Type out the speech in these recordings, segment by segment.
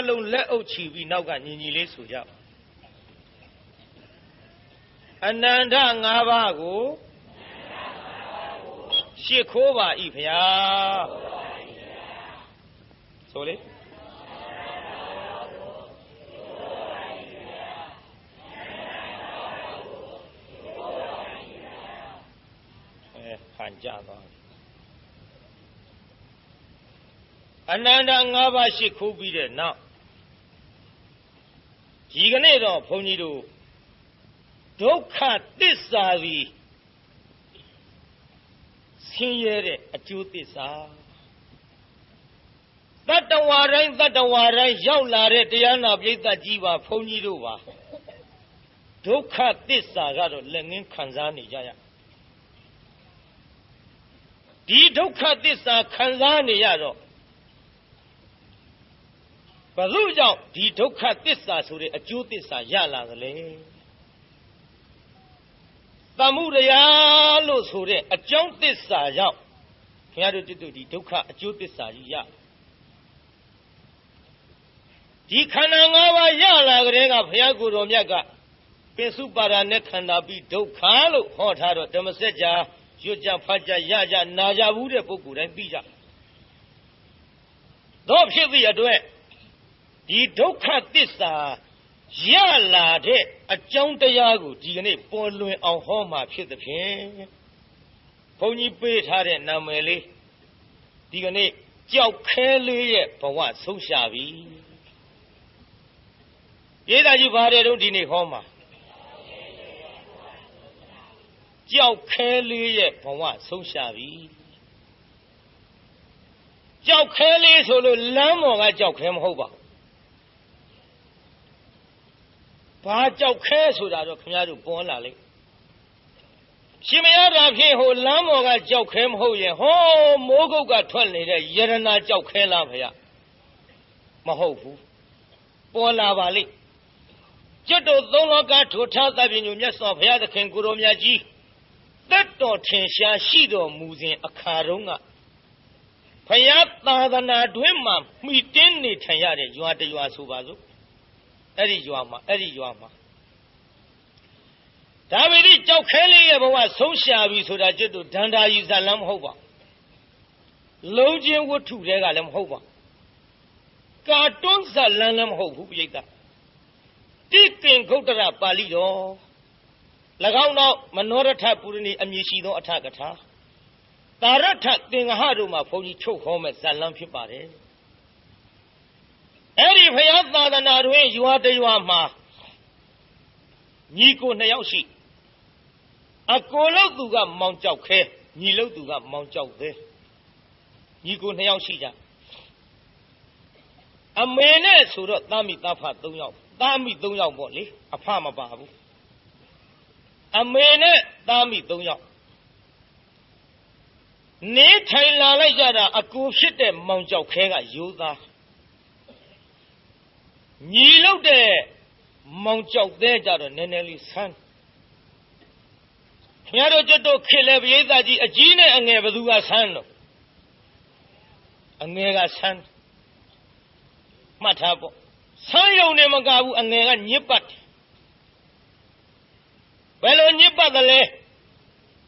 လုံးလက်အုပ်ချီပြီးနောက်ကညီညီလေးဆိုကြအနန္တ၅ပါးကိုရှစ်ခိုးပါ၏ဗျာဆိုလေခံကြသွားအနန္တ၅ပါးရှစ်ခိုးပြီးတဲ့နောက်ဒီကနေ့တော့ဘုန်းကြီးတို့ဒုက္ခသစ္စာပြီးဆင်းရဲတဲ့အကျိုးသစ္စာတတ္တဝါတိုင်းရောက်လာတဲ့တရားနာပရိသတ်ကြီးပါဘုန်းကြီးတို့ပါဒုက္ခသစ္စာကတော့လက်ငင်းခံစားနေကြရဒီဒုက္ခသစ္စာခံစားနေရတော့ဘယ်လိုကြောင့်ဒီဒုက္ခသစ္စာဆိုတဲ့အကျိုးသစ္စာရလာသလဲသမုဒယလို့ဆိုတဲ့အကြောင်းသစ္စာကြောင့်ခင်ဗျားတို့ဒီဒုက္ခအကျိုးသစ္စာကြီးရဒီခန္ဓာ၅ပါးရလာကြတဲ့ကဘုရားကိုယ်တော်မြတ်ကပိစုပါဒာနဲ့ခန္ဓာပြီးဒုက္ခလို့ဟောထားတော့ဓမ္မစကြာရွတ်ကြဖတ်ကြရကြနာကြဘူးတဲ့ပုဂ္ဂိုလ်တိုင်းသိကြတော့ဖြစ်သည့်အတွက်ဒီဒုက္ခသစ္စာရလာတဲ့အကြောင်းတရားကိုဒီကနေ့ပေါ်လွင်အောင်ဟောမှာဖြစ်သဖြင့်ဘုန်းကြီးပေးထားတဲ့နာမည်လေးဒီကနေ့ကြောက်ခဲလေးရဲ့ဘဝဆုံးရှာပြီရေးသားကြီးပါတယ်တော့ဒီနေ့ဟောမှာကြောက်ခဲလေးရဲ့ဘဝဆုံးရှာပြီကြောက်ခဲလေးဆိုလို့လမ်းပေါ်ကကြောက်ခဲမဟုတ်ပါဘာကြောက်ခဲဆိုတာတော့ခင်ဗျားတို့ပေါ်လာလိမ့်ရှင်မရတာဖြစ်ဟိုလမ်းပေါ်ကကြောက်ခဲမဟုတ်ရင်ဟောမိုးကုတ်ကထွက်နေတဲ့ယရနာကြောက်ခဲလားဗျာမဟုတ်ဘူးပေါ်လာပါလိမ့်ကျွတ်တို့သုံးလောကထိုထားသဗ္ဗညုမြတ်စွာဘုရားသခင်ကိုရောမြတ်ကြီးတက်တော်ထင်ရှားရှိတော်မူစဉ်အခါတုန်းကဘုရားသာသနာတွင်မှမှီတင်းနေထိုင်ရတဲ့ရွာတရွာဆိုပါစို့အဲ့ဒီရွာမှာဒါဝိဒိကြောက်ခဲလေးရဲ့ဘဝဆုံးရှာပြီဆိုတာကျွတ်တို့ဒန္တာကြီးဇာလမ်းမဟုတ်ပါလုံးချင်းဝတ္ထုတွေကလည်းမဟုတ်ပါကာတွန်းဇာလမ်းလည်းမဟုတ်ဘူးပြိတ္တာတိကင်ဂုတ်တရပါဠိတော်၎င်းတော့မနောရထပုရဏီအမည်ရှိသောအထကထာတာရထသင်္ဃဟတို့မှာဘုန်းကြီးချုပ်ခေါ်မဲ့ဇာလမ်းဖြစ်ပါတယ်အဲ့ဒီဘုရားသာသနာတွင်ရွာတရွာမှာညီကိုနှစ်ယောက်ရှိအကိုလို့သူကမောင်ကြောက်ခဲညီလို့သူကမောင်ကြောက်သေးညီကိုနှစ်ယောက်ရှိကြအမေနဲ့ဆိုတော့သားမိသားဖ3ယောက်သားမိ3ယောက်ပေါ့လေအဖမပါဘူးအမေနဲ့သားမိ3ယောက်နေထိုင်လာလိုက်ကြတာအကိုဖြစ်တဲ့မောင်ကြောက်ခဲကရိုးသားညီလို့တဲ့မောင်ကြောက်သေးကြတော့နည်းနည်းလေးဆန်းခင်ဗျားတို့ကျွတ်တို့ခေလဲပရိသတ်ကြီးအကြီးနဲ့အငယ်ဘယ်သူကဆန်းတော့အငယ်ကဆန်းမှတ်ထားပေါ့ဆန်းရုံနဲ့မကဘူးအငယ်ကညစ်ပတ်ဘယ်လိုညစ်ပတ်သလဲ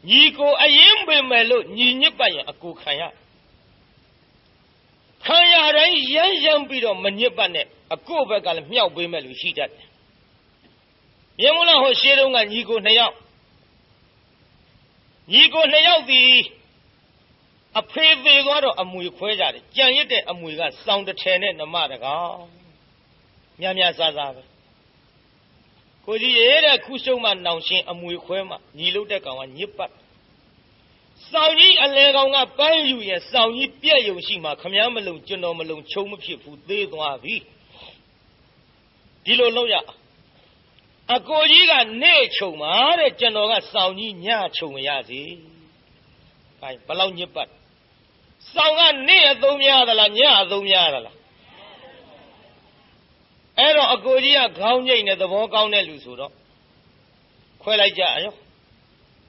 ညီကိုအရင်ပင်မယ်လို့ညီညစ်ပတ်ရင်အကိုခံရတိုင်းရမ်းပြီးတော့မညစ်ပတ်နဲ့အကိုဘက်ကလည်းမြောက်ပေးမယ်လို့ရှိတတ်တယ်မြင်မလားဟိုရှေးတုန်းကညီကို2ယောက်ဒီအဖေသေးသွားတော့အမွေခွဲကြတယ်ကြံရစ်တဲ့အမွေကစောင်းတစ်ထည်နဲ့နမတကောင်များစားပဲကိုကြီးရဲ့တဲ့ခုရှုံးမှနောင်ရှင်းအမွေခွဲမှညီလို့တဲ့ကောင်ကညစ်ပတ်စောင်းကြီးအလဲကောင်ကပန်းယူရင်စောင်းကြီးပြက်ယုံရှိမှခမည်းမလုံကျွန်တော်မလုံချုံမဖြစ်ဘူးသေးသွားပြီဒီလိုလုပ်ရအကိုကြီးကနေချုံပါတဲ့ကျွန်တော်ကစောင်းကြီးညချုံရစီဘယ်လောက်ညစ်ပတ်စောင်းကနေအသုံးများသလားညအသုံးများသလားအဲ့တော့အကိုကြီးကခေါင်းငိမ့်နဲ့သဘောကောင်းတဲ့လူဆိုတော့ခွဲလိုက်ကြရော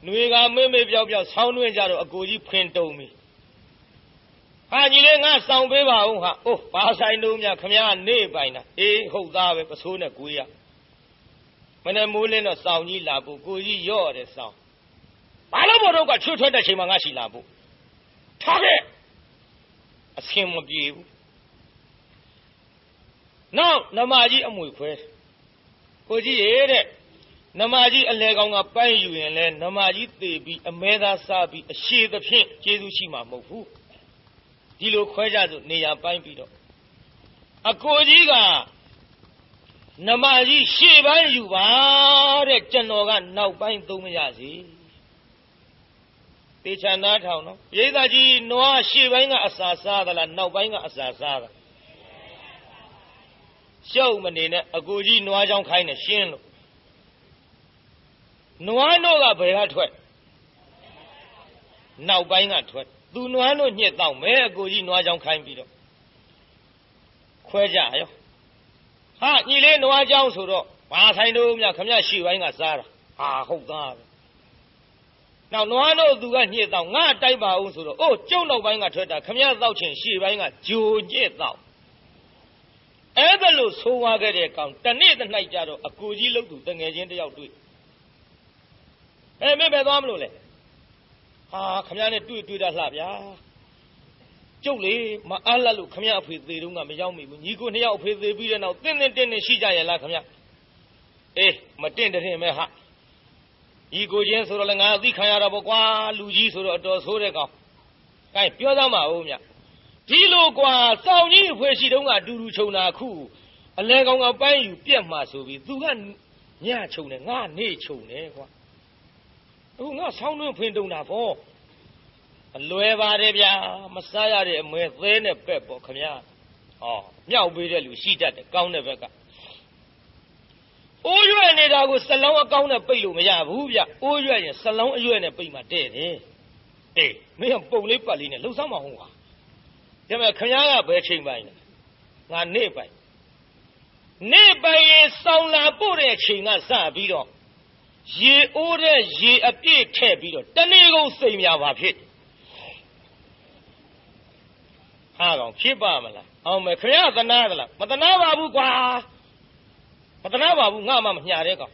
နှွေကမေ့မေ့ပြောက်ဆောင်းတွင်းကြတော့အကိုကြီးဖွင့်တုံပြီ ဟာညီလေးငါဆောင်ပေးပါဦးဟာအိုးဘာဆိုင်တို့များခမရနေပိုင်တာအေးဟုတ်သားပဲပစိုးနဲ့ကိုရမနေ့မိုးလင်းတော့စောင်းကြီးလာဖို့ကိုကြီးရော့တယ်စောင်းဘာလို့ဘောတော့ကချွတ်ထွက်တဲ့ချိန်မှာငါရှိလာဖို့ထားခဲ့အဆင်မပြေဘူးနောက်နမကြီးအမွေခွဲကိုကြီးရဲ့တဲ့နမကြီးအလဲကောင်ကပိုင်းယူရင်လဲနမကြီးသေပြီးအမဲသားစားပြီးအရှိသဖြင့်ကျေးဇူးရှိမှာမဟုတ်ဘူးဒီလိုခွဲကြစို့နေရာပိုင်းပြီးတော့အကိုကြီးကနမကြီးရှေ့ပိုင်းယူပါတဲ့ကျွန်တော်ကနောက်ပိုင်းသုံးမရစီတေချာနားထောင်နော်ရိသကြီးနွားရှေ့ပိုင်းကအစာစားသလားနောက်ပိုင်းကအစာစားတာရှုပ်မနေနဲ့အကိုကြီးနွားချောင်းခိုင်းနေရှင်းလို့နွားတို့ကဘယ်ကထွက်နောက်ပိုင်းကထွက်သူနွားတို့ညှက်တော့မဲအကိုကြီးနွားချောင်းခိုင်းပြီးတော့ခွဲကြရောဟာညီလေးနွားချောင်းဆိုတော့ဘာဆိုင်တို့မြခမရှေ့ပိုင်းကစားတာဟာဟုတ်သားပဲနောက်နွားတို့သူကညှက်တော့ငါတိုက်ပါအောင်ဆိုတော့အိုးကျုံနောက်ပိုင်းကထွက်တာခမသောက်ချင်ရှေ့ပိုင်းကဂျိုညှက်တော့အဲ့ဒါလို့ဆိုးွားခဲ့တဲ့ကောင်တနေ့တစ်နိုင်ကြတော့အကိုကြီးလှုပ်သူတငယ်ချင်းတယောက်တွေ့မင်းပဲသွားမလို့လေဟာခမနဲ့တွေ့တာလှဗျာကျုပ်လေမအားလတ်လို့ခမအဖေသေးတုန်းကမရောက်မိဘူးညီကိုနှစ်ယောက်အဖေသေးပြီးတဲ့နောက်တင်းရှိကြရဲ့လားခမအေးမတင်တဲ့မဲဟာညီကိုချင်းဆိုတော့လည်းငါအသိခံရတာပေါ့ကွာလူကြီးဆိုတော့အတော်ဆိုးတဲ့ကောင်ကဲပြောသားမအောင်မြဒီလိုကွာစောင်းကြီးအဖေရှိတုန်းကအတူတူခြုံတာခုအလဲကောင်ကပိုင်းယူပြက်မှဆိုပြီးသူကညခြုံတယ်ငါနေခြုံတယ်ကွာအခုငါဆောင်းတွင်းဖင်တုံတာပေါ့အလွယ်ပါတယ်ဗျာမစားရတဲ့အမဲသဲနဲ့ပက်ပေါ့ခမညာဟောမြောက်ပေးတဲ့လူရှိတတ်တယ်ကောင်းတဲ့ဘက်ကအိုးရွက်နေတာကိုစလုံးအကောင်းနဲ့ပိတ်လို့မရဘူးဗျအိုးရွက်ရင်စလုံးအရွက်နဲ့ပိတ်မှတဲ့တယ်အေးမင်းကပုံလေးပတ်လေးနဲ့လှုပ်ဆောင်မဟုတ်ပါဒါပေမဲ့ခမညာကဘယ်ချိန်ပိုင်းလဲငါနေပိုင်းရင်စောင်းလာပို့တဲ့ချိန်ကစပြီးတော့ရေအိုးတဲ့ရေအပြည့်ထည့်ပြီးတော့တနေ့ကုန်စိမ်များပါဖြစ်ဟာကောင်ဖြစ်ပါမလားအောင်မယ်ခရသနာသလားမသနာပါဘူးကွာမသနာပါဘူးငါမှမညာတဲ့ကောင်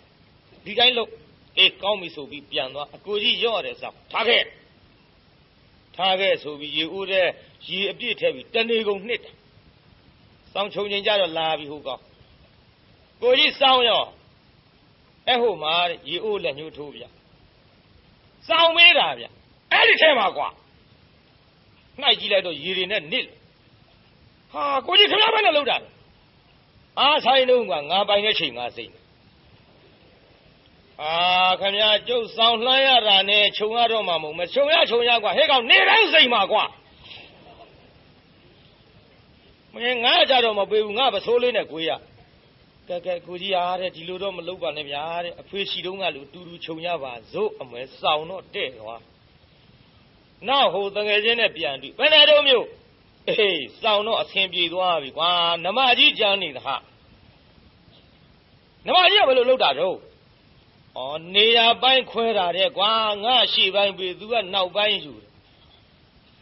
ဒီတိုင်းလို့အေးကောင်းပြီဆိုပြီးပြန်သွားအကိုကြီးရော့တယ်စောင့်ထားခဲ့ဆိုပြီးရေအိုးတဲ့ရေအပြည့်ထည့်ပြီးတနေ့ကုန်နှစ်တယ်စောင်းချုံချင်းကြတော့လာပြီဟုတ်ကောင်ကိုကြီးစောင်းရောအဲ့ဟိုမှာရေအိုးလက်ညှိုးထိုးဗျစောင်းမေးတာဗျအဲ့ဒီထဲမှာကွာနှိုက်ကြည့်လိုက်တော့ရေတွေနဲ့နစ်ဟာကိုကြီးခမပိုင်းနဲ့လောက်တာအားဆိုင်တော့ကွာငါပိုင်တဲ့ချိန်ငါစိတ်ခမကျုပ်စောင်းလှမ်းရတာနဲ့ခြုံရတော့မှမဟုတ်မခြုံရကွာဟဲ့ကောင်နေတိုင်းစိတ်မှာကွာမင်းငါကြတော့မပေးဘူးငါပစိုးလေးနဲ့ကိုရကဲကိုကြီးအားတဲ့ဒီလိုတော့မလုပ်ပါနဲ့ဗျာတဲ့အဖေရှိတုန်းကလူတူခြုံရပါစို့အမဲစောင်းတော့တဲ့သွားနောက်ဟိုတငယ်ချင်းနဲ့ပြန်ပြီဘယ်နဲ့တော့မျိုးအေးစောင်းတော့အဆင်ပြေသွားပြီကွာနမကြီးကြမ်းနေတာဟာနမကြီးကဘယ်လိုလုပ်တာတော့နေရာပိုင်းခွဲတာတဲ့ကွာငါရှေ့ပိုင်းပြီသူကနောက်ပိုင်းယူ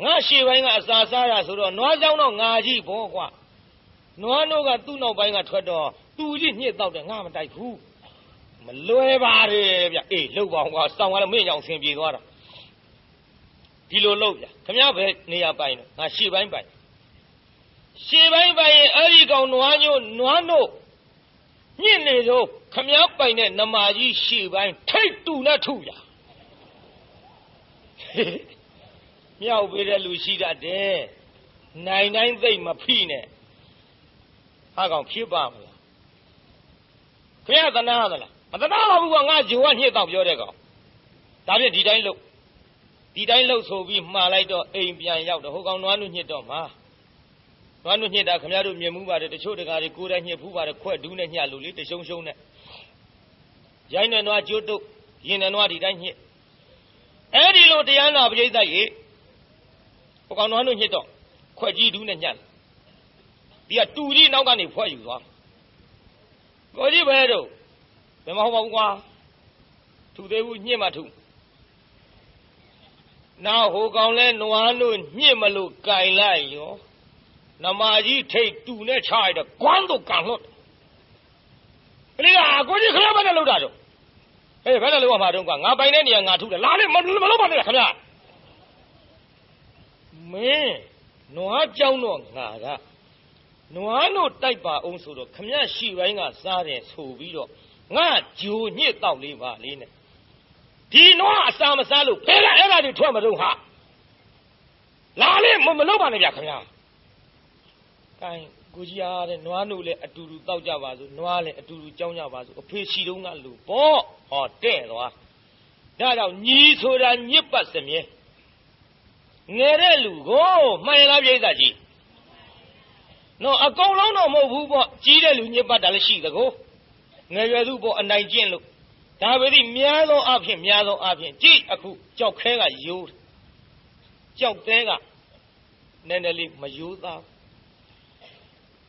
ငါရှေ့ပိုင်းကအစာစားတာဆိုတော့နွားကြောင်းတော့ငါကြီးဘောကွာနွားတို့ကသူ့နောက်ပိုင်းကထွက်တော့သူကြီးညှစ်တော့တယ်ငါမတိုက်ဘူးမလွယ်ပါရဲ့ဗျအေးလှုပ်ပါအောင်ကွာစောင်းကလည်းမင်းကြောင့်ဆင်ပြေသွားတာဒီလိုလုပ်ဗျခမရပဲနေရာပိုင်းတော့ငါရှေ့ပိုင်းပိုင်ရင်အဲ့ဒီကောင်နွားတို့ညှစ်နေတော့ခမရပိုင်တဲ့နမကြီးရှေ့ပိုင်းထိတ်တူနဲ့ထုဗျမြောက်ပေးတဲ့လူရှိတတ်တယ်နိုင်တိုင်းသိမ့်မဖိနဲ့ဟာကောင်ဖြစ်ပါမလားခရသနာသလားမသနာပါဘူးကငါဂျိုကညှစ်တော့ပြောတဲ့ကောင်ဒါဖြင့်ဒီတိုင်းလို့ဆိုပြီးမှားလိုက်တော့အိမ်ပြန်ရောက်တော့ဟိုကောင်နွားနုညှစ်တော့မှာနွားနုညှစ်တာခင်ဗျားတို့မြင်မှုပါတယ်တချို့တကားတွေကိုယ်တိုင်ညှစ်ဖူးပါတယ်ခွက်ဒူးနဲ့ညှက်လို့လေတရှုံနဲ့ရိုင်းနဲ့နွားကျိုးတုတ်ရင်နဲ့နွားဒီတိုင်းညှစ်အဲ့ဒီလိုတရားနာပရိသတ်ကြီးဟိုကောင်နွားနုညှစ်တော့ခွက်ကြီးဒူးနဲ့ညှက်ဒီကတူကြီးနောက်ကနေဖွဲ့ယူသွားကိုကြီးပဲတော့ဘယ်မှာဟုတ်ပါဘူးကွာထူသေးဘူးညှစ်မှထူ နောက်ဟိုကောင်လဲနွားတို့ညစ်မလို့ကြိုင်လိုက်ရောနမကြီးထိတ်တူနဲ့ချရတဲ့ကွမ်းတို့ကန်လို့ကလေးကကိုကြီးခရမ်းမနဲ့လောက်တာတော့ဟေးဘယ်နဲ့လောက်မှာတော့ကွာငါပိုင်တဲ့နေရာငါထုတယ်လာလေမလောက်ပါနဲ့ခင်ဗျာမင်းနွားကြောင်းတော့ငါကနွားတို့တိုက်ပါအောင်ဆိုတော့ခမရရှိပိုင်းကစားတယ်ဆိုပြီးတော့ငါဂျိုညစ်တော့လေးပါလေးနဲ့ဒီနွားအစာမစားလို့ဘယ်ကအဲ့ဒါတွေထွက်မတော့ဟာလာလေမလောက်ပါနဲ့ဗျာခင်ဗျာကိုင်းကိုကြီးအားတဲ့နွားတို့လည်းအတူတူတောက်ကြပါစို့နွားလည်းအတူတူကြောင်းကြပါစို့အဖေရှိတုံးကလူပေါ့ဟောတဲ့သွားဒါကြောင့်ညီဆိုတာညစ်ပတ်စမြဲငယ်တဲ့လူကိုမှန်လားပြိဿကြီးနော်အကုန်လုံးတော့မဟုတ်ဘူးပေါ့ကြီးတဲ့လူညစ်ပတ်တာလည်းရှိသကိုငယ်ရွယ်သူပေါ့အနိုင်ကျင့်လို့ဒါပဲဒီများသောအဖြစ်ကြည့်အခုကြောက်ခဲကရိုးကြောက်သေးကနည်းနည်းလေးမရိုးသား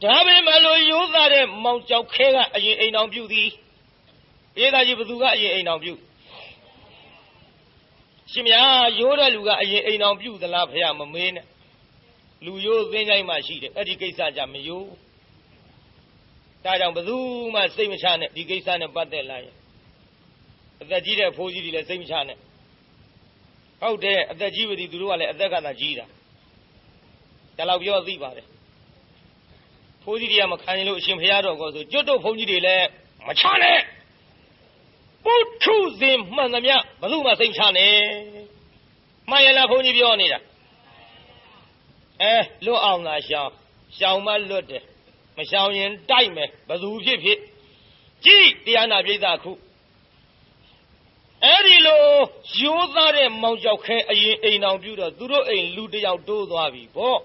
ဒါပဲမလို့ရိုးသားတဲ့မောင်ကြောက်ခဲကအရင်အိမ်တော်ပြုသည်ပြိဿကြီးဘသူကအရင်အိမ်တော်ပြုရှင်မရိုးတဲ့လူကအရင်အိမ်တော်ပြုသလားဖះမမေးနဲ့လူရိုးသင်းတိုင်းမှရှိတယ်အဲ့ဒီကိစ္စကြမရိုးဒါကြောင့်ဘသူမှစိတ်မချနဲ့ဒီကိစ္စနဲ့ပတ်သက်လာရင်အသက်ကြီးတဲ့ဖိုးကြီးတွေလည်းစိတ်မချနဲ့ဟုတ်တယ်အသက်ကြီးပြီသူတို့ကလည်းအသက်ကသာကြီးတာဒါလောက်ပြောသိပါတယ်ဖိုးကြီးတွေကမခံရင်လို့အရှင်ဖះတော်ကောဆိုကျွတ်တို့ဘုန်းကြီးတွေလည်းမချနဲ့ပုထုဇဉ်မှန်သမျှဘသူမှစိတ်ချနဲ့မှန်ရလားဘုန်းကြီးပြောနေတာလွတ်အောင်သာရှောင်မလွတ်တယ်မရှောင်ရင်တိုက်မယ်ဘသူဖြစ်ကြည်တရားနာပိဋကခုအဲ့ဒီလိုရိုးသားတဲ့မောင်ကြောက်ခဲအရင်အိမ်တော်ပြုတော့သူတို့အိမ်လူတယောက်တိုးသွားပြီပေါ့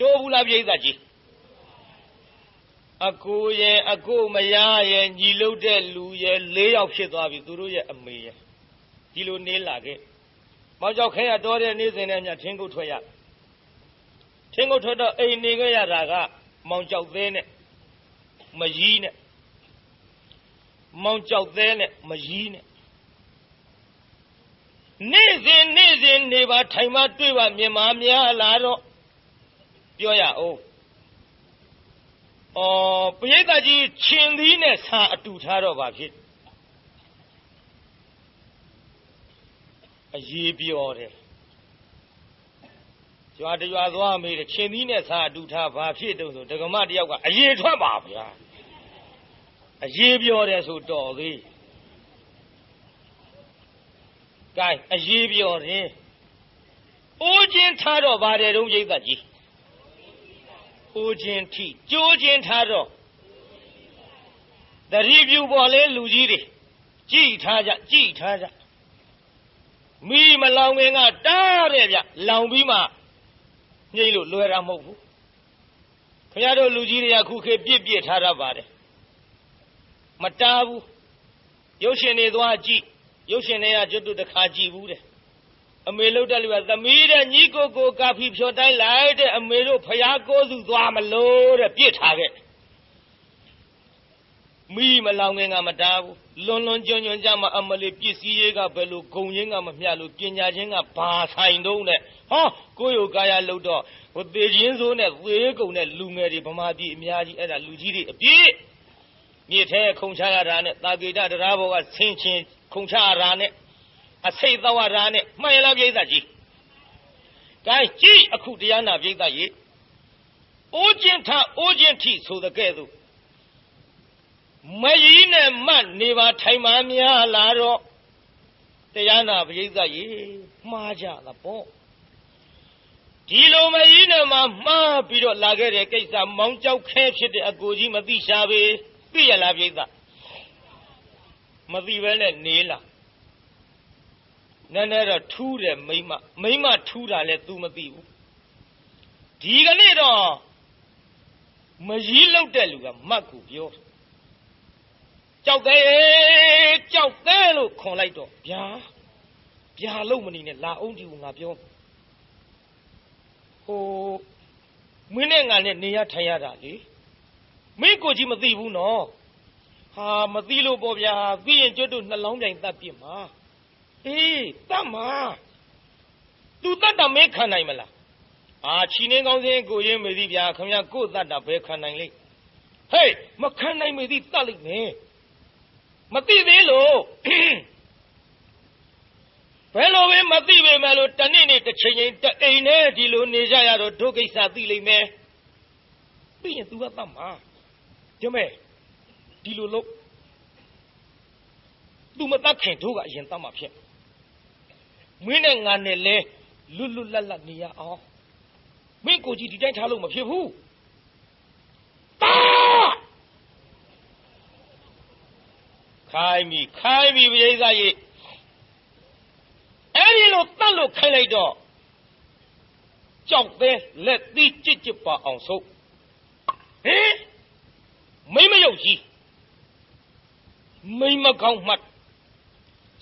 တိုးဘူးလားပိဋကကြီးအကိုရဲ့အကိုမယားရဲ့ညီလို့တဲ့လူရဲ့၄ယောက်ဖြစ်သွားပြီသူတို့ရဲ့အမေရဲ့ဒီလိုနေလာခဲ့မောင်ကြောက်ခဲရတော်တဲ့နေ့စဉ်နဲ့မြထင်းကုတ်ထွက်ရထင်းကုတ်ထွက်တော့အိမ်နေခဲ့ရတာကမောင်ကြောက်သေးနဲ့မကြီးနဲ့မောင်ကြောက်သေးနဲ့မကြီးနဲ့နေ့စဉ်နေပါထိုင်မတွေ့ပါမြင်မာများလာတော့ပြောရအောင်ပရိသတ်ကြီးချင်းသီးနဲ့ဆာအတူထားတော့ပါဖြစ်အရေးပြောတယ်ကြွားသွားမေးတယ်ချင်းသီးနဲ့ဆာအတူထားဘာဖြစ်တုံးဆိုဒကမတယောက်ကအရေးထွက်ပါဗျာအရေးပြောတယ်ဆိုတော်သေးကဲအရေးပြောတယ်အိုးချင်းထားတော့ပါတယ်တုံးပရိသတ်ကြီးအိုးချင်းထိကြိုးချင်းထားတော့တတိပြုပေါ်လဲလူကြီးတွေကြည်ထားကြမိမလောင်ငင်ကတားတဲ့ဗျလောင်ပြီးမှညှိလို့လွယ်တာမဟုတ်ဘူးခင်ဗျားတို့လူကြီးတွေကခုခေတ်ပြစ်ထားတတ်ပါတယ်မတားဘူးရုပ်ရှင်တွေသွားကြည့်ရုပ်ရှင်တွေကကျွတ်တူတစ်ခါကြည့်ဘူးတဲ့အမေလှုပ်တဲ့လူကသမီးတဲ့ညီကိုကာဖီဖြော်တိုင်းလိုက်တဲ့အမေတို့ဖျားကိုးစုသွားမလို့တဲ့ပြစ်ထားခဲ့မိမလောင်ငင်ကမတားဘူးလွန်ကျွန်းကြမှာအမလေးပစ္စည်းရေးကဘယ်လိုဂုံရင်းကမမျှလို့ပညာချင်းကဘာဆိုင်တုံးတဲ့ဟောကိုယ့်ရုပ်ကာယလှုပ်တော့ဟိုသေချင်းစိုးနဲ့သေးကုံနဲ့လူငယ်တွေဗမာပြည်အများကြီးအဲ့ဒါလူကြီးတွေအပြည့်မြေထဲခုံချရတာနဲ့တာဂေတတရားဘောကဆင်းချင်းခုံချရတာနဲ့အစိတ်သောရတာနဲ့မှန်ရလားပြိဿကြီးကဲကြည့်အခုတရားနာပြိဿကြီးအိုးချင်းထိဆိုတဲ့ကဲ့သို့မကြီးနဲ့မတ်နေပါထိုင်မှများလာတော့တရားနာပြိဿကြီးမှားကြတာပေါ့ဒီလိုမကြီးနဲ့မှမှားပြီးတော့လာခဲ့တဲ့ကိစ္စမောင်ကြောက်ခဲဖြစ်တဲ့အကိုကြီးမသိရှာပေသိရလားပြိဿမသိပဲနဲ့နေလားနည်းနည်းတော့ထူးတယ်မိမထူးတာလဲ तू မသိဘူးဒီကနေ့တော့မကြီးလောက်တဲ့လူကမတ်ကိုပြောကြောက်သေးလို့ခွန်လိုက်တော့ဗျာလုံးမနေနဲ့လာအောင်ဒီကိုငါပြောဟိုမင်းနဲ့ငါနဲ့နေရထိုင်ရတာလေမင်းကိုကြီးမသိဘူးနော်ဟာမသိလို့ပေါ့ဗျာသိရင်ကျွတ်တို့နှလောင်းပြိုင်တတ်ပြစ်မှာအေးတတ်မှာ သူတတ်တာမင်းခံနိုင်မလားချီနေကောင်းစင်းကိုရင်းမေသည်ဗျာခင်ဗျာကိုတတ်တာဘယ်ခံနိုင်လိမ့်ဟေးမခံနိုင်မေသည်တတ်လိမ့်မယ်မသိသေးလို့ဘယ်လိုပဲမသိပေမဲ့လို့တနေ့နေ့တစ်ချိန်ချိန်တအိမ်နဲ့ဒီလိုနေကြရတော့ဒုကိစ္စသိလိမ့်မယ်ပြီးရင် तू ကတတ်မှာကြမဲဒီလိုလို့ तू မတတ်ခင်တို့ကအရင်တတ်မှာဖြစ်မင်းနဲ့ငါနဲ့လဲလွတ်လွတ်လပ်လပ်နေရအောင်မင်းကိုကြီးဒီတိုင်းထားလို့မဖြစ်ဘူးခိုင်းပြီပရိသတ်ကြီးအဲ့ဒီလိုတတ်လို့ခိုင်းလိုက်တော့ကြောက်သေးလက်သီးကြစ်ပါအောင်ဆုပ်ဟင်မိမယုတ်ကြီးမိမကောင်းမှတ်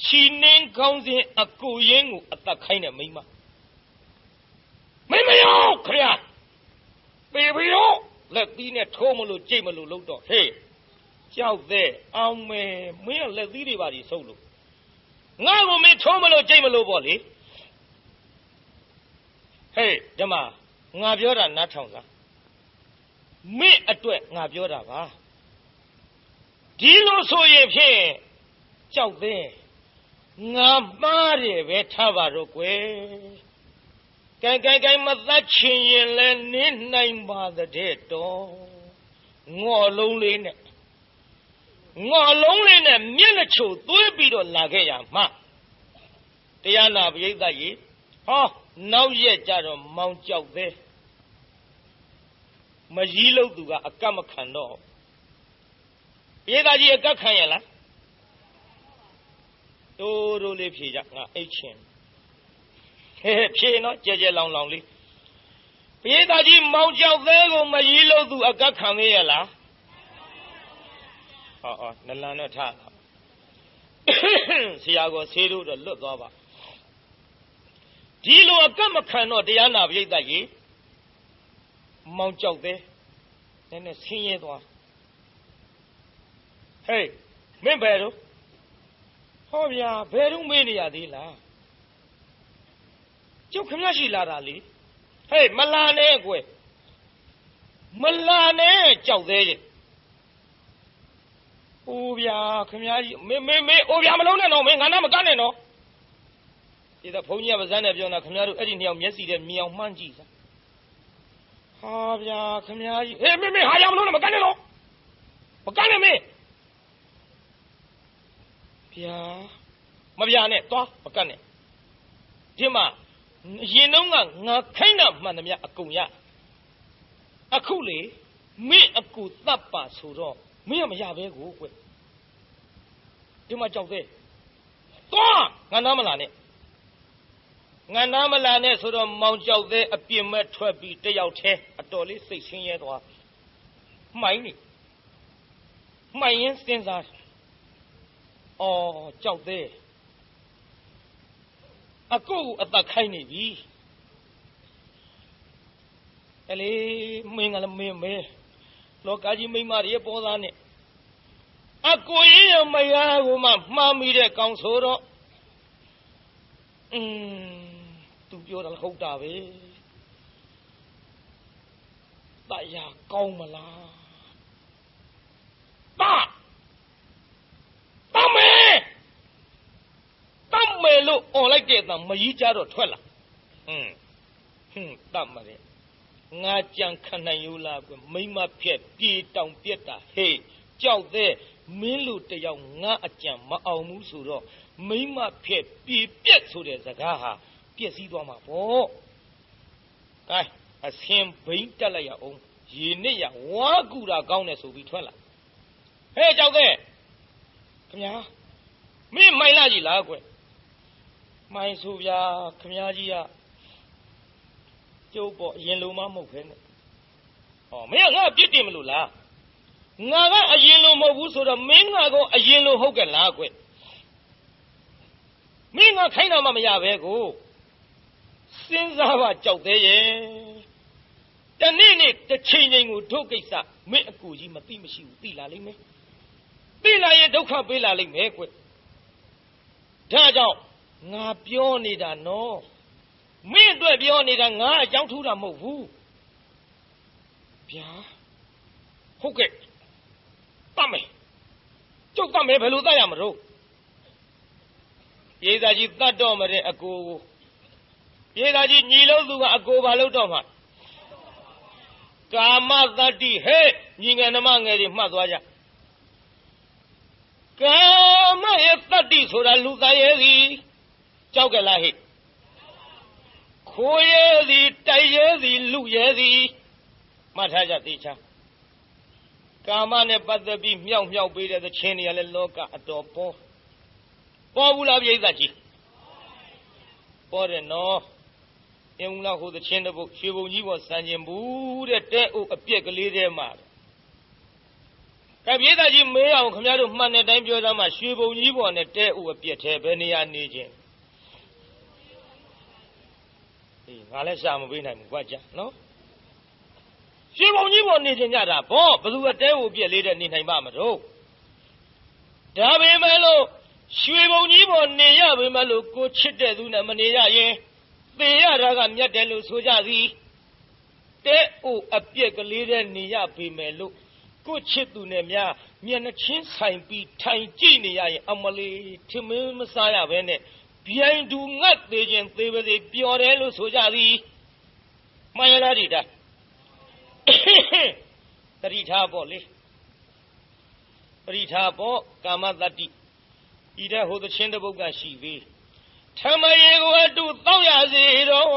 ချီနှင်းကောင်းစဉ်အကိုရင်းကိုအသက်ခိုင်းတဲ့မိမယောက်ခရပေပြီးတော့လက်သီးနဲ့ထိုးမလို့ကြိတ်မလို့လို့တော့ဟေးကြောက်သေးအောင်မယ်မင်းကလက်သီးတွေပါကြီးဆုပ်လို့ငါ့ကိုမင်းထိုးမလို့ကြိတ်မလို့ပေါ့လေဟေးဓမ္မငါပြောတာနားထောင်စားမင်းအတွက်ငါပြောတာပါဒီလိုဆိုရင်ဖြင့်ကြောက်သေးငါမှားတယ်ပဲထားပါတော့ကွယ်ကိုင်မသတ်ချင်ရင်လဲနင်းနိုင်ပါတဲ့တော့ငေါ်လုံးလေးနဲ့မျက်နှာချိုသွေးပြီးတော့လာခဲ့ရမှာတရားနာပရိသတ်ကြီးဟောနောက်ရက်ကြတော့မောင်ကြောက်သေးမကြီးလို့သူကအကတ်မခံတော့ပရိသတ်ကြီးအကတ်ခံရလားတိုးလေးဖြေကြငါအိတ်ချင်ဖြေနော်ကြဲလောင်လေးပရိသတ်ကြီးမောင်ကြောက်သေးကိုမကြီးလို့သူအကတ်ခံသေးရလားနလန်တော့ထားဆရာကဆေးတို့တော့လွတ်သွားပါဒီလိုအကတ်မခံတော့တရားနာပရိသတ်ကြီးမောင်ကြောက်သေးနည်းနည်းဆင်းရဲသွားဟေးမင်းဘယ်တော့ဟောဗျာဘယ်တော့မေးနေရသေးလားကျုပ်ခမရှိလာတာလေဟေးမလာနဲ့ကွယ်မလာနဲ့ကြောက်သေးရဲ့အိုးဗျာခမကြီးမင်းအိုးဗျာမလုံးနဲ့တော့မင်းငါနာမကနဲ့တော့ဒီတော့ဘုန်းကြီးကပါဇန်းနဲ့ပြောတာခမတို့အဲ့ဒီနှစ်ယောက်မျက်စိနဲ့မြင်အောင်မှန်းကြည့်စမ်းဟာဗျာခမကြီးဟေးမင်းဟာရမလုံးနဲ့မကနဲ့တော့မကနဲ့မင်းဗျာမဗျာနဲ့သွားမကနဲ့ဒီမှာရင်တော့ကငါခိုင်းတာမှန်သမျှအကုန်ရအခုလေမင်းအကူတပ်ပါဆိုတော့မင်းကမရပဲကိုကွဒီမှာကြောက်သေးသွားငါနားမလာနဲ့ဆိုတော့မောင်ကြောက်သေးအပြင်းမဲ့ထွက်ပြီးတယောက်တည်းအတော်လေးစိတ်ဆင်းရဲသွားမှိုင်းရင်စဉ်းစားကြောက်သေးအကိုကိုအသက်ခိုင်းနေပြီအလေမင်းကလည်းမင်းလောကကြီးမိမတွေပေါ်သားနဲ့အကိုရမယားကိုမှမှားမိတဲ့ကောင်ဆိုတော့သူပြောတာဟုတ်တာပဲတရားကောင်းမလားတမယ်လို့អော်လိုက်တဲ့အတန်မကြီးကြတော့ထွက်လာတတ်မလဲငါကြံခံနိုင်ယူလားကွမိမဖြက်ပြေတောင်ပြက်တာဟေးကြောက်သေးမင်းလူတယောက်ငါအကြံမအောင်ဘူးဆိုတော့မိမဖြက်ပြေပြက်ဆိုတဲ့စကားဟာပြက်စီးသွားမှာပေါ့ကဲအစင်ဘိန်းတက်လိုက်ရအောင်ရေနစ်ရဝါကူတာကောင်းတယ်ဆိုပြီးထွက်လာဟေးကြောက်သေးခင်ဗျာမင်းမိုင်လာကြီးလားကွမိုင်ဆိုဗျာခင်ဗျာကြီးကကျုပ်ပေါ့အရင်လိုမှမဟုတ်ခဲနဲ့မင်းကငါပြစ်တင်မလို့လားငါကအရင်လိုမဟုတ်ဘူးဆိုတော့မင်းကအရင်လိုဟုတ်ကဲ့လားကွမင်းကခိုင်းတာမှမရပဲကိုစဉ်းစားပါကြောက်သေးရဲ့တနေ့နေ့တစ်ချိန်ချိန်ကိုတို့ကိစ္စမင်းအကူကြီးမသိမရှိဘူးသိလာလိမ့်မယ်သိလာရင်ဒုက္ခပေးလာလိမ့်မယ်ကွဒါကြောင့်ငါပြောနေတာနော် မင်းအတွက်ပြောနေတာငါအကြောင်းထူးတာမဟုတ်ဘူးဗျာဟုတ်ကဲ့တတ်မယ်ကျုပ်တတ်မယ်ဘယ်လိုတတ်ရမလို့ပြေးသားကြီးတတ်တော့မတဲ့အကိုပြေးသားကြီးညီလို့သူကအကိုဘာလို့တော့မှကာမတတ္တိဟဲ့ညီငယ်နှမငယ်တွေမှတ်သွားကြကာမရဲ့တတ္တိဆိုတာလူသားရဲ့သည်ကြောက်ကြလားဟဲ့ခိုးရဲ့သည်တိုက်ရဲ့သည်လူရဲ့သည်မှတ်ထားကြသိချာကာမနဲ့ပတ်သက်ပြီးမြောက်ပေးတဲ့သခြင်းတွေကလည်းလောကအတော်ပေါ်ဘူးလားပြိဿကြီးပေါ်တယ်နော်အင်းဦးလားဟိုသခြင်းတစ်ပုတ်ရွှေဘုံကြီးပေါ်ဆန်ကျင်ဘူးတဲ့တဲ့အုပ်အပြက်ကလေးထဲမှာကဲပြိဿကြီးမေးအောင်ခင်ဗျားတို့မှန်တဲ့တိုင်းပြောသားမှာရွှေဘုံကြီးပေါ်နဲ့တဲ့အုပ်အပြက်ထဲဘယ်နေရာနေခြင်းငါလည်းရှာမပေးနိုင်ဘူးကွာကြာနော်ရွှေဘုံကြီးပေါ်နေခြင်းကြတာဘောဘယ်သူကတဲကိုပြက်လေးတဲ့နေနိုင်ပါမလို့ဒါပေမဲ့လို့ရွှေဘုံကြီးပေါ်နေရပေမဲ့လို့ကိုချစ်တဲ့သူနဲ့မနေရရင်သေရတာကမြတ်တယ်လို့ဆိုကြသည်တဲအိုအပြက်ကလေးတဲ့နေရပေမဲ့လို့ကိုချစ်သူနဲ့များမျက်နှချင်းဆိုင်ပြီးထိုင်ကြည့်နေရရင်အမလီထမင်းမစားရဘဲနဲ့ဗျိုင်တူငတ်သေးခြင်းသေပါစေပျော်တယ်လို့ဆိုကြသည်မှန်ရလားဒီတာတတိထားပေါ့လေပရိထားပေါ့ကာမတတ္တိဤတဲ့ဟိုသချင်းတစ်ပုဒ်ကရှိသေးထမရေကိုအတူတောက်ရစေတော့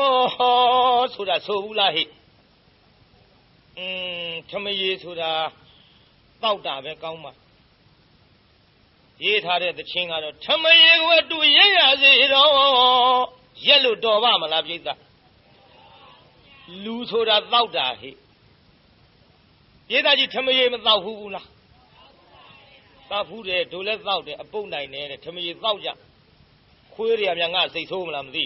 ဆိုတာဆိုဘူးလားဟိထမရေဆိုတာတောက်တာပဲကောင်းမှာရေးထားတဲ့သချင်းကတော့ထမရေကိုအတူရက်ရစေတော့ရက်လို့တော်ပါမလားပြိဿလူဆိုတာတောက်တာဟိပြိဿကြီးထမရေမတောက်ဘူးလားတောက်ဘူးတယ်တို့လည်းတောက်တယ်အပုတ်နိုင်တယ်ထမရေတောက်ကြခွေးတွေကများငါစိတ်ဆိုးမလားမသိ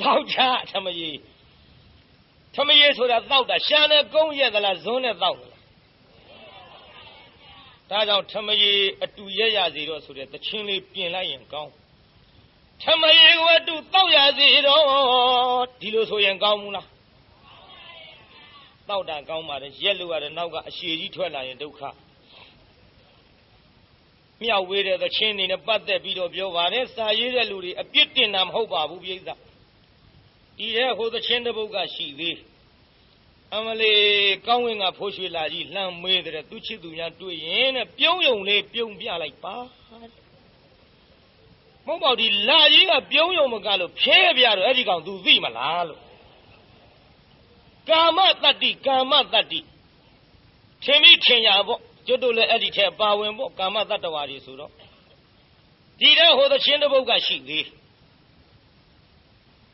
တောက်ကြထမရေဆိုတာတောက်တာရှာနဲ့ကုန်းရက်သလားဇွန်းနဲ့တောက်သလားဒါကြောင့်ထမရေအတူရက်ရစေတော့ဆိုတဲ့သချင်းလေးပြင်လိုက်ရင်ကောင်းထမရေကိုအတူတောက်ရစေတော့ဒီလိုဆိုရင်ကောင်းဘူးလားတောက်တာကောင်းပါတယ်ရက်လို့ရတဲ့နောက်ကအရှည်ကြီးထွက်လာရင်ဒုက္ခမြောက်ဝေးတဲ့သချင်းတွေနဲ့ပတ်သက်ပြီးတော့ပြောပါတယ်စာရေးတဲ့လူတွေအပြစ်တင်တာမဟုတ်ပါဘူးပြိဿဒီတဲ့ဟိုသချင်းတစ်ပုဒ်ကရှိသေးအမလေးကောင်းဝင်ကဖိုးရွှေလာကြီးလှမ်းမေးတဲ့သူချစ်သူများတွေ့ရင်တဲ့ပြုံးယုံလေးပြုံးပြလိုက်ပါမဟုတ်ပါဘူးဒီလာကြီးကပြုံးယုံမကလို့ဖျဲပြတော့အဲ့ဒီကောင် तू သိမလားလို့ကာမတတ္တိထင်ပြီးထင်ရပေါ့ကျွတ်တို့လည်းအဲ့ဒီထဲပါဝင်ပေါ့ကာမတတ္တဝါတွေဆိုတော့ဒီတဲ့ဟိုသချင်းတစ်ပုဒ်ကရှိသေး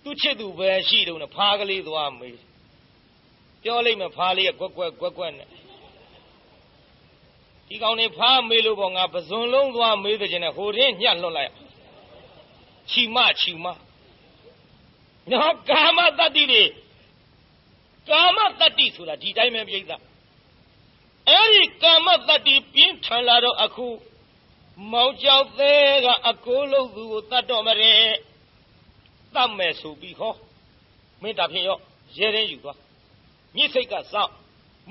သူချစ်သူပဲရှိတော့နဲ့ဖားကလေးသွားမေးပြောလိုက်မှဖားလေးကကွက်နဲ့ဒီကောင်နေဖားမေးလို့ပေါ့ငါပဇွန်လုံးသွားမေးတဲ့ချင်းနဲ့ဟိုရင်းညှက်လွတ်လိုက်ချီမနော်ကာမတတ္တိဆိုတာဒီတိုင်းပဲပြိဿအဲ့ဒီကာမတတ္တိပြင်းထန်လာတော့အခုမောင်ကျောက်သေးကအကိုလုံးသူကိုတတ်တော့မရဲတတ်မယ်ဆိုပြီးဟောမင်းတာဖြင့်ရောရဲရင်ယူသွားမြစ်စိတ်ကစောင့်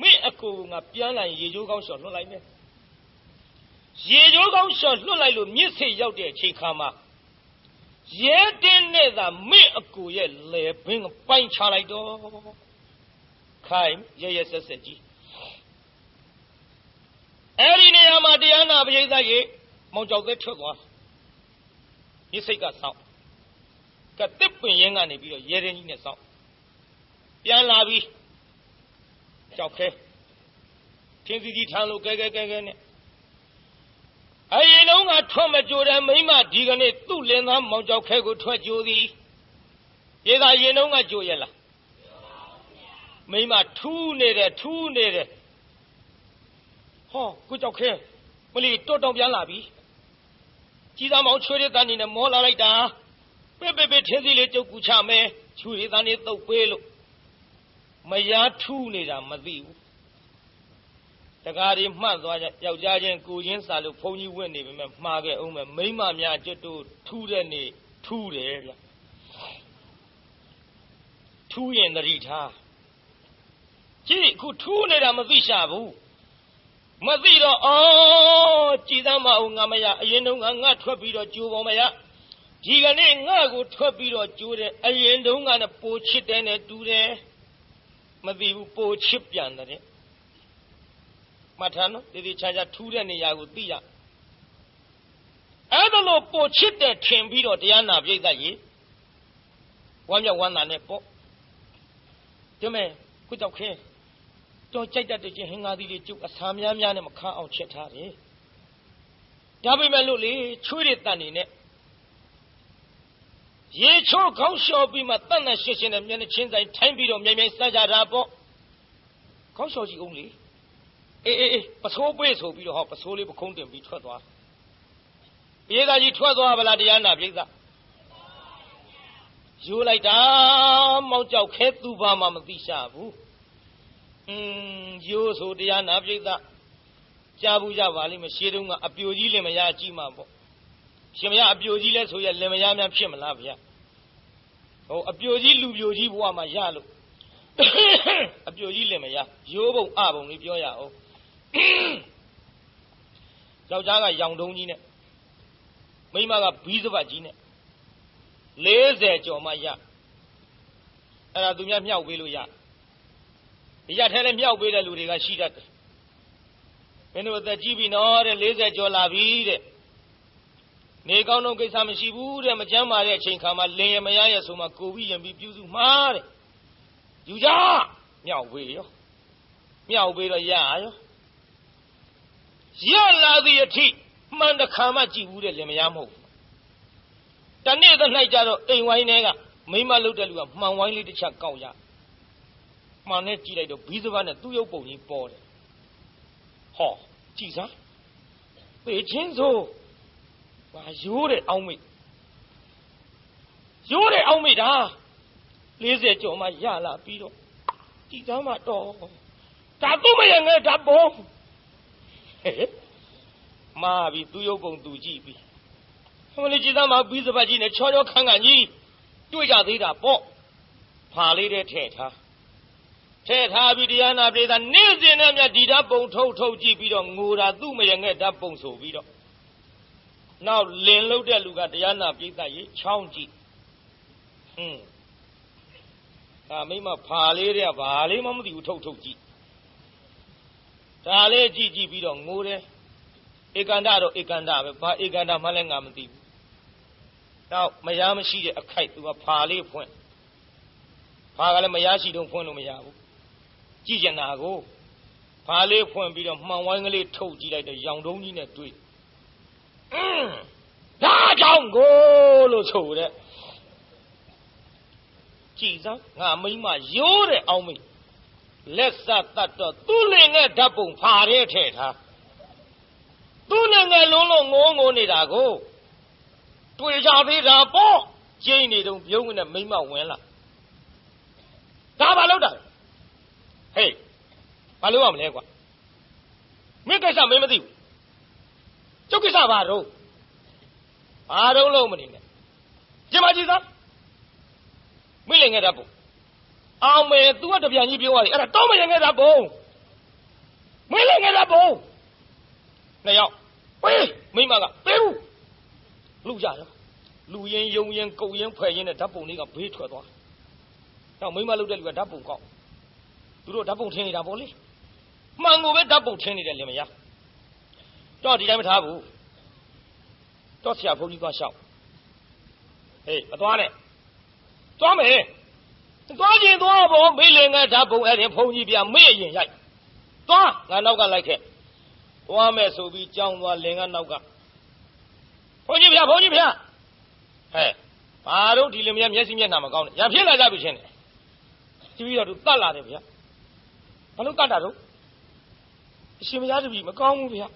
မင်းအကိုကပြန်လာရင်ရေချိုးကောင်းလျှော်လွှတ်လိုက်မယ်ရေချိုးကောင်းလျှော်လွှတ်လိုက်လို့မြစ်စိတ်ရောက်တဲ့အချိန်ခါမှာရဲတင်းနဲ့သာမင်းအကိုရဲ့လေဘင်းပိုင်းချလိုက်တော့ခိုင်ရဲဆက်ကြီးအဲ့ဒီနေရာမှာတရားနာပရိသတ်ကြီးမောင်ကျောက်သက်ထွက်သွားမြစ်စိတ်ကစောင့်ကတစ်ပင်ရင်းကနေပြီးတော့ရဲရင်ကြီးနဲ့စောင့်ပြန်လာပြီးကြောက်ခဲထင်းစီထမ်းလို့ကဲနဲ့အရင်တော့ကထွက်မကြိုတဲ့မိမဒီကနေ့သူ့လင်သားမောင်ကျောက်ခဲကိုထွက်ကြိုသည်ရေသာရင်တော့ကကြိုရလားမိမထူးနေတယ်ဟောကိုကြောက်ခဲမလီတွတ်တောင်ပြန်လာပြီကြီးသားမောင်ချွေးတဲ့တန်းနေနဲ့မောလာလိုက်တာပဲထင်းစီလေးကြုတ်ကူချမယ်ချွေးတဲ့တန်းနေတုတ်ပေးလို့မယားထူးနေတာမသိဘူးတကားတွေမှတ်သွားကြယောက်ျားချင်းကိုချင်းစာလို့ဘုန်းကြီးဝင့်နေပေမဲ့မှားခဲ့အောင်မဲ့မိန်းမများကျွတ်တို့ထူးတဲ့နေထူးတယ်ဗျ ထူးရင်သတိထားကြည့်အခုထူးနေတာမသိရှာဘူးမသိတော့ကြည်သားမအောင်ငါမရအရင်တုန်းကငါထွက်ပြီးတော့ကြိုးပေါ်မရဒီကနေ့ငါကိုထွက်ပြီးတော့ကြိုးတယ်အရင်တုန်းကနဲ့ပိုချစ်တယ်နဲ့တူတယ်မသိဘူးပိုချစ်ပြန်တယ်မှတ်ထားနော်ဒီချာချာထူးတဲ့နေရာကိုသိရအဲ့ဒါလို့ပိုချစ်တဲ့ထင်ပြီးတော့တရားနာပြိဿကြီးဝမ်းမြောက်ဝမ်းသာနဲ့ပေါ့ဒီမဲ့ခုကြောက်ခဲတော့ကြိုက်တတ်တဲ့ချင်းဟင်္ကာသီးလေးကျုပ်အစာများများနဲ့မခါအောင်ချက်ထားတယ်ဒါပေမဲ့လို့လေချွေးရတန်နေနဲ့ရေချိုးခေါင်းလျှော်ပြီးမှတတ်နဲ့ရှင်းရှင်းနဲ့မျက်နှာချင်းဆိုင်ထိုင်းပြီးတော့မြိုင်မြိုင်စားကြတာပေါ့ခေါင်းလျှော်ကြည့်အောင်လေအေးပစိုးပေးဆိုပြီးတော့ဟောပစိုးလေးပခုံးတင်ပြီးထွက်သွားပြေသာကြီးထွက်သွားဗလားတရားနာပြိဿယူလိုက်တာမောင်ကြောက်ခဲသူ့ဘာမှမသိရှာဘူးယူဆိုတရားနာပြိဿကြားဘူးကြပါလိမ့်မရှေးတုန်းကအပြိုကြီးလင်မယားကြည့်မှာပေါ့ရှင်မယားအပြိုကြီးလဲဆိုရလင်မယားများဖြစ်မလားဗျာဟိုအပြိုကြီးလူပြိုကြီးဘဝမှာရလို့အပြိုကြီးလင်မယားရိုးပုံအပုံလေးပြောရအောင်ယောက်ျားကရောင်တုံးကြီးနဲ့မိန်းမကဘီးစပတ်ကြီးနဲ့40ကျော်မှရအဲ့ဒါသူများမြောက်ပေးလို့ရဒီရထဲလဲမြောက်ပေးတဲ့လူတွေကရှိတတ်တယ်မင်းတို့အသက်ကြီးပြီနော်တဲ့40ကျော်လာပြီတဲ့နေကောင်းတော့ကိစ္စမရှိဘူးတဲ့မချမ်းမာတဲ့အချိန်ခါမှာလင်ရမရရဲ့ဆိုမှကိုပြီးရင်ပြီးပြုစုမှာတဲ့ယူကြမြောက်ပေးရောမြောက်ပေးတော့ရရောရလာသည့်အထိမှန်တခါမှကြည့်ဘူးတဲ့လင်မရမဟုတ်ဘူးတနေ့တည်း၌ကြတော့အိမ်ဝိုင်းထဲကမိမလုတ်တဲ့လူကမှန်ဝိုင်းလေးတစ်ချက်ကောက်ရမှန်နဲ့ကြည့်လိုက်တော့ဘီးစပတ်နဲ့သူ့ရုပ်ပုံကြီးပေါ်တယ်ဟောကြည့်စမ်းပေချင်းဆိုဘာရိုးတဲ့အောင်းမိတ်ရိုးတဲ့အောင်းမိတ်ဒါ40ကျော်မှရလာပြီးတော့ကြည်သားမှတော့ဒါသူ့မရငယ်ဓာတ်ပုံမာပြီသူ့ရုပ်ပုံသူကြည့်ပြီဟိုလေကြည်သားမှပြီးစပတ်ကြီးနဲ့ချောချောခန်းခန်းကြီးတွေ့ကြသေးတာပေါ့ဖာလေးတဲ့ထည့်ထားပြီးတရားနာပြေသာနေ့စဉ်နဲ့မြတ်ဒီဓာတ်ပုံထုတ်ကြည့်ပြီးတော့ငိုတာသူ့မရငယ်ဓာတ်ပုံဆိုပြီးတော့နောက်လင်လုတ်တဲ့လူကတရားနာပြိဿရေချောင်းကြည့်ဒါမိမဖာလေးတဲ့ဘာလေးမှမသိဘူးထုတ်ကြည့်ဒါလေးကြည့်ပြီးတော့ငိုတယ်ဧကန္တတော့ဧကန္တပဲဘာဧကန္တမှလည်းငါမသိဘူးနောက်မယားမရှိတဲ့အခိုက်သူကဖာလေးဖွင့်ဖာကလည်းမယားရှိတော့ဖွင့်လို့မရဘူးကြည့်ကျင်တာကိုဖာလေးဖွင့်ပြီးတော့မှန်ဝိုင်းကလေးထုတ်ကြည့်လိုက်တော့ရောင်တုံးကြီးနဲ့တွေ့ဒါကြောင့်ကိုလို့ဆိုတဲ့ကြည်စမ်းငါမိမရိုးတဲ့အောင်မိလက်ဆက်တတ်တော့သူ့လင်နဲ့ဓာတ်ပုံဖာတဲ့ထဲထားသူ့နဲ့ငယ်လုံးငိုနေတာကိုတွေ့ကြသေးတာပေါ့ကျင်းနေတော့ပြုံးနဲ့မိမဝင်လာဒါဘာလို့တာဟေးဘာလို့ရမလဲကွာမင်းကိစ္စမင်းမသိဘူးကျုပ်ကိစ္စဘာတော့လုံးမနေနဲ့ကျမကြီးသားမိလင်ငယ်တာပုံအောင်မယ် तू ကတပြန်ကြီးပြောရတယ်အဲ့ဒါတောင်းမရင်ငယ်တာပုံမိလင်ငယ်တာပုံနှစ်ယောက်ဝေးမိမကပေးဘူးလူကြတော့လူရင်ယုံရင်ကုတ်ရင်ဖွဲ့ရင်နဲ့ဓာတ်ပုံလေးကဘေးထွက်သွားတော့မိမလုတ်တဲ့လူကဓာတ်ပုံကောက်သူတို့ဓာတ်ပုံထင်းနေတာပေါ့လေမှန်ကိုပဲဓာတ်ပုံထင်းနေတယ်လင်မယားတော့ဒီတိုင်းမထားဘူးတော့ဆရာဘုန်းကြီးသွားလျှောက်ဟေးမသွားနဲ့သွားမယ်သွားခြင်းသွားပေါ့မိလင်ကဓာတ်ပုံအဲ့ဒီဘုန်းကြီးပြမေ့ရင်ရိုက်သွားငါနောက်ကလိုက်ခဲ့သွားမယ်ဆိုပြီးကြောင်းသွားလင်ကနောက်ကဘုန်းကြီးဗျာဟဲ့ဘာတို့ဒီလင်မယားမျက်စိမျက်နှာမကောင်းနဲ့ရဖြစ်လာကြပြီချင်းတယ်ကြည့်ပြီးတော့သူတတ်လာတယ်ဗျာဘာလို့တတ်တာတော့အရှင်မယားတပည့်မကောင်းဘူးဗျာ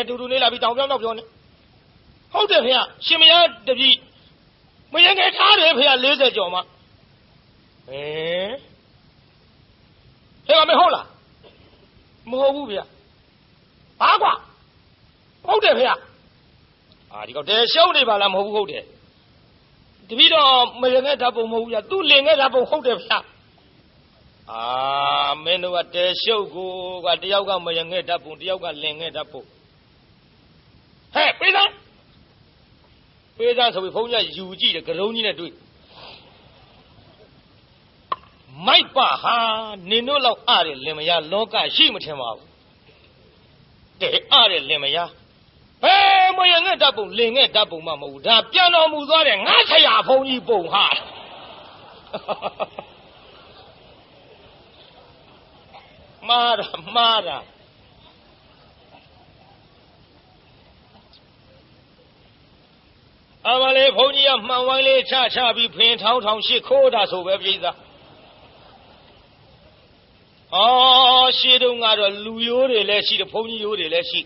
တူလေးလာပြီးတောင်ပြောင်းတော့ပြောနေဟုတ်တယ်ဖေရရှင်မယားတပည့်မရင်ငယ်ထားတယ်ဖေရ40ကျော်မှဟဲ့မဟုတ်လားမဟုတ်ဘူးဖေရဘာကွာဟုတ်တယ်ဖေရဒီကောတဲရှုံးနေပါလားမဟုတ်ဘူးဟုတ်တယ် တပည့်တော်မရငဲ့ဓာတ်ပုံမဟုတ်ဘူးဗျသူ့လင်ငဲ့ဓာတ်ပုံဟုတ်တယ်ဗျမင်းတို့ကတဲရှုပ်ကိုကတယောက်ကမရငဲ့ဓာတ်ပုံတယောက်ကလင်ငဲ့ဓာတ်ပုံဟဲ့ပေးသားဆိုပြီးဘုန်းကြီးယူကြည့်တယ်ကရုံးကြီးနဲ့တွေ့မိုက်ပါဟာနင်တို့လောက်အားတယ်လင်မယားလောကရှိမထင်ပါဘူးတဲ့အားတယ်လင်မယားဘယ်မရငဲ့ဓာတ်ပုံလင်ငဲ့ဓာတ်ပုံမှမဟုတ်ဘူးဒါပြန်တော်မူသွားတယ်ငါဆရာဘုန်းကြီးပုံဟာမှားတာအမလေးဘုန်းကြီးကမှန်ဝိုင်းလေးချပြီးဖင်ထောင်းရှစ်ခိုးတာဆိုပဲပြိဿရှေးတုန်းကတော့လူရိုးတွေလည်းရှိတယ်ဘုန်းကြီးရိုးတွေလည်းရှိ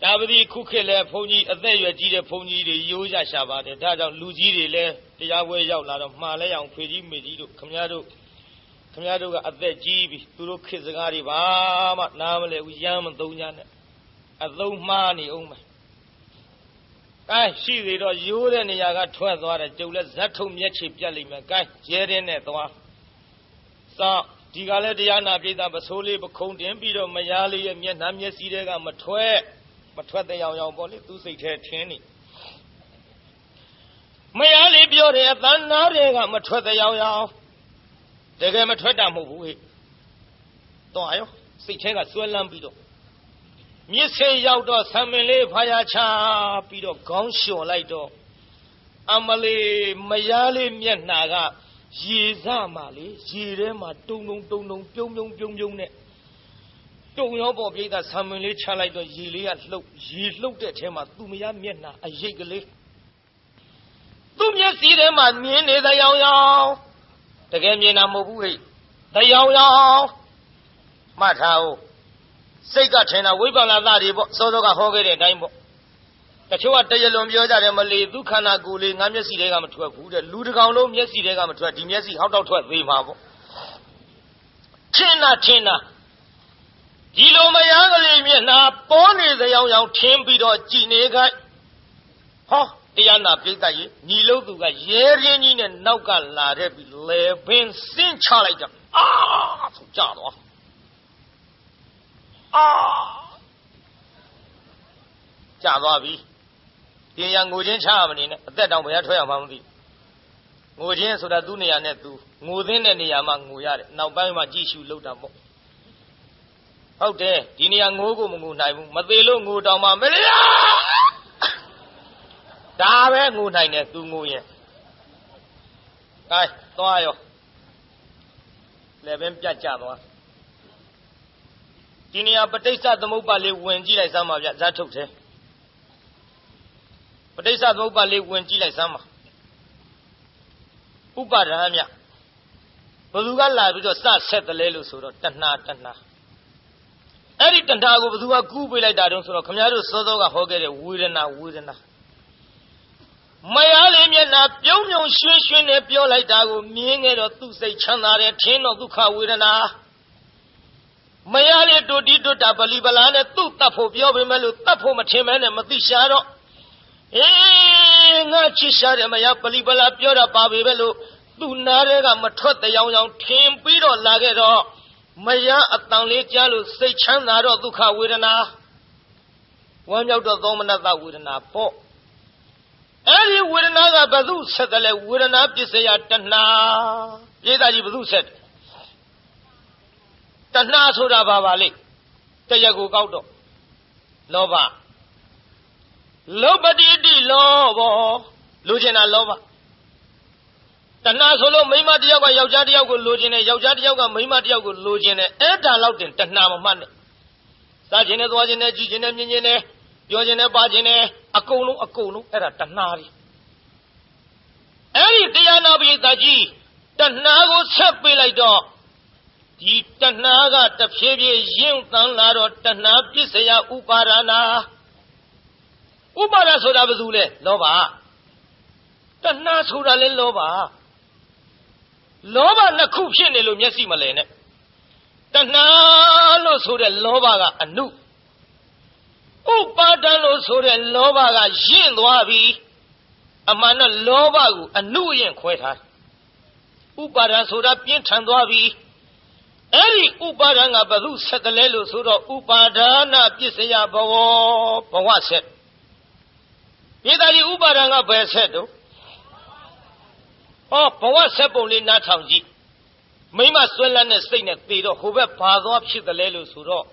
ဒါပတိခုခေတ်လည်းဘုန်းကြီးအသက်ရွယ်ကြီးတဲ့ဘုန်းကြီးတွေရိုးကြရှာပါတယ်ဒါကြောင့်လူကြီးတွေလည်းတရားပွဲရောက်လာတော့မှားလဲအောင်ဖေကြီးမေကြီးတို့ခမည်းတော်ကအသက်ကြီးပြီသူတို့ခေတ်စကားတွေဘာမှနားမလဲဘူးရမ်းမသုံးကြနဲ့အသုံးမှားနေအောင်မယ်ရှိသေးတော့ရိုးတဲ့နေရာကထွက်သွားတယ်ကျုပ်လည်းဇက်ထုံမျက်ခြေပြတ်လိမ့်မယ်ရဲတဲ့နဲ့သွားစောင့်ဒီကလည်းတရားနာပြိဿပစိုးလေးပခုံးတင်ပြီးတော့မယားလေးရဲ့မျက်နှာမျက်စိတွေကမထွက်တဲ့ရောင်ပေါ့လေသူ့စိတ်ထဲထင်းနေမယားလေးပြောတယ်အသံနာတွေကမထွက်တဲ့ရောင်တကယ်မထွက်တာမဟုတ်ဘူးဟဲ့တော့အယောစိတ်ထဲကစွဲလန်းပြီးတော့မြစ်စေရောက်တော့ဆံမင်လေးဖာရချပြီးတော့ခေါင်းလျှော်လိုက်တော့အမလေးမယားလေးမျက်နှာကရေစမှလေရေထဲမှာတုံပြုံနဲ့တုံရောပေါ်ပြိဿဆံမင်လေးချလိုက်တော့ရေလေးကလှုပ်တဲ့အထဲမှာသူ့မယားမျက်နှာအရိပ်ကလေးသူ့မျက်စိထဲမှာမြင်နေတဲ့ရောင်တကယ်မြင်တာမဟုတ်ဘူးဟဲ့တရောင်မှတ်ထားဦးစိတ်ကထင်တာဝိပဿနာသားတွေပေါ့စောစောကဟောခဲ့တဲ့အတိုင်းပေါ့တချို့ကတရားလွန်ပြောကြတယ်မလီဒုက္ခနာကိုယ်လေးငါမျက်စိတွေကမထွက်ဘူးတဲ့လူတစ်ကောင်လုံးမျက်စိတွေကမထွက်ဒီမျက်စိဟောက်တော့ထွက်သေးမှာပေါ့ထင်တာဒီလိုမယားကလေးမျက်နှာပေါ်နေတဲ့ရောင်ထင်းပြီးတော့ကြည်နေခိုင်းဟောတရားနာပြိတ္တကြီးညီလို့သူကရဲရင်းကြီးနဲ့နောက်ကလာတဲ့ပြီးလေပင်စင်းချလိုက်တာဆိုကြတော့ကြာသွားပြီပြင်ရငိုချင်းချရမနေနဲ့အသက်တောင်ဘယ်ထွက်ရမှမသိငိုချင်းဆိုတာသူ့နေရာနဲ့သူငိုသင်းတဲ့နေရာမှာငိုရတယ်နောက်ပိုင်းမှာကြည့်ရှုလုပ်တာပေါ့ဟုတ်တယ်ဒီနေရာငိုကိုမငိုနိုင်ဘူးမသေးလို့ငိုတောင်မှမလျာဒါပဲငိုနိုင်တယ်သူငိုရင်သွားရောလည်းပင်ပြတ်ကြသွားဒီနေရာပဋိစ္စသမုပ္ပါလေးဝင်ကြည့်လိုက်စမ်းပါဗျဇာတ်ထုတ်တယ်ပဋိစ္စသမုပ္ပါလေးဝင်ကြည့်လိုက်စမ်းပါဥပါဒဏ်မြဘယ်သူကလာပြီးတော့စဆက်တယ်လဲလို့ဆိုတော့တဏှာအဲ့ဒီတဏှာကိုဘယ်သူကကူးပေးလိုက်တာတုန်းဆိုတော့ခင်ဗျားတို့စောစောကဟောခဲ့တဲ့ဝေဒနာမယားလေးမျက်နှာပြုံးရွှင်နဲ့ပြောလိုက်တာကိုမြင်ခဲ့တော့သူ့စိတ်ချမ်းသာတယ်ထင်းတော့ဒုက္ခဝေဒနာမယားလေးတို့တီတို့တာပလီပလာနဲ့သူ့တတ်ဖို့ပြောပေမဲ့လို့တတ်ဖို့မထင်မဲနဲ့မသိရှာတော့ငါချစ်ရှာတယ်မယားပလီပလာပြောတာပါပေမဲ့လို့သူ့နားထဲကမထွက်တဲ့ရောင်ထင်ပြီးတော့လာခဲ့တော့မယားအတန်လေးကြားလို့စိတ်ချမ်းသာတော့ဒုက္ခဝေဒနာဝမ်းမြောက်တော့သောမနတဝေဒနာပေါ့အဲ့ဒီဝေဒနာကဘယ်သူဆက်တယ်လဲဝေဒနာပစ္စယတဏှာပြည်သားကြီးဘယ်သူဆက်တယ်တဏှာဆိုတာဘာပါလိတရက်ကိုကောက်တော့လောဘတိတိလောဘလိုချင်တာလောဘတဏှာဆိုလို့မိန်းမတယောက်ကယောက်ျားတယောက်ကိုလိုချင်တယ်ယောက်ျားတယောက်ကမိန်းမတယောက်ကိုလိုချင်တယ်အဲ့ဒါလောက်တင်တဏှာမမှတ်နဲ့စားချင်တယ်သွားချင်တယ်ကြည့်ချင်တယ်မြင်ချင်တယ်ပြောချင်တယ်ပါချင်တယ်အကုန်လုံးအဲ့ဒါတဏှာကြီးအဲ့ဒီတရားနာပိဋကကြီးတဏှာကိုဆက်ပေးလိုက်တော့ဒီတဏှာကတဖြည်းဖြည်းရင့်တန်းလာတော့တဏှာပစ္စယဥပါဒနာဥပါဒဆိုတာဘာလို့လဲလောဘတဏှာဆိုတာလဲလောဘနှစ်ခုဖြစ်နေလို့မျက်စိမလဲနဲ့တဏှာလို့ဆိုတဲ့လောဘကအနုဥပါဒလို့ဆိုတဲ့လောဘကရင့်သွားပြီ အမှန်တော့လောဘကိုအနုအယင်ခွဲထားဥပါဒံဆိုတာပြင်းထန်သွားပြီအဲ့ဒီဥပါဒံကဘယ်သူဆက်တယ်လဲလို့ဆိုတော့ဥပါဒါနပစ္စယဘဝဆက်ဒီတည်းဥပါဒံကဘယ်ဆက်တော့ဘဝဆက်ပုံလေးနားထောင်ကြည့်မိမဆွဲလန်းတဲ့စိတ်နဲ့သေတော့ဟိုဘက်ဘာသွားဖြစ်တယ်လဲလို့ဆိုတော့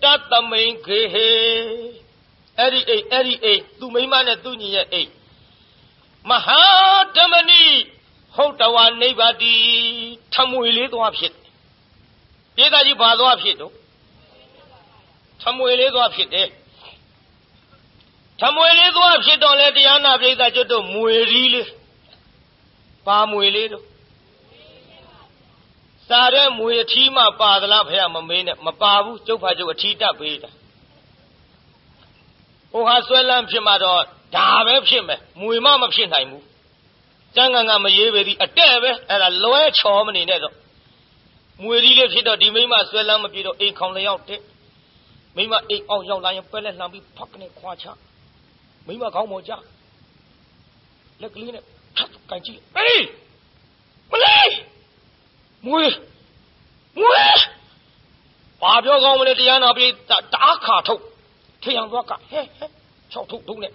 တသမိန်ခေဟေအဲ့ဒီအိမ်သူမိမနဲ့သူညီရဲ့အိမ်မဟာဓမ္မနိဟုတ်တဝါနိဗ္ဗာတိထမွေလေးသွားဖြစ်ဒေသကြီးဘာသွားဖြစ်တော့ထမွေလေးသွားဖြစ်တယ်ထမွေလေးသွားဖြစ်တော့လေတရားနာပိဋကကျွတ်တို့မွေရီးလေးဘာမွေလေးတော့စားတဲ့မွေအထီးမှပါသလားဖះမမေးနဲ့မပါဘူးကျုပ်ဖာကျုပ်အထီးတက်ပေးတာဟိုဟာဆွဲလန်းဖြစ်မှတော့ဒါပဲဖြစ်မယ်မွေမဖြစ်နိုင်ဘူးကျန်ကန်ကမရေးပေသည်အတဲ့ပဲအဲ့ဒါလွဲချော်မနေနဲ့တော့မွေရီးလေးဖြစ်တော့ဒီမိမဆွဲလန်းမပြေတော့အိမ်ခေါင်လျောက်တဲ့မိမအိမ်အောင်ရောက်လာရင်ပက်လက်လှမ်းပြီးဖက်ကနေခွာချမိမခေါင်းပေါ်ကြလက်ကလေးနဲ့ထပ်ကန်ကြည့်အေးမလေးမွေဘာပြောကောင်းမလဲတရားနာပြီးတအားခါထုတ်ထရံသွားကဟဲ၆ထုတ်နဲ့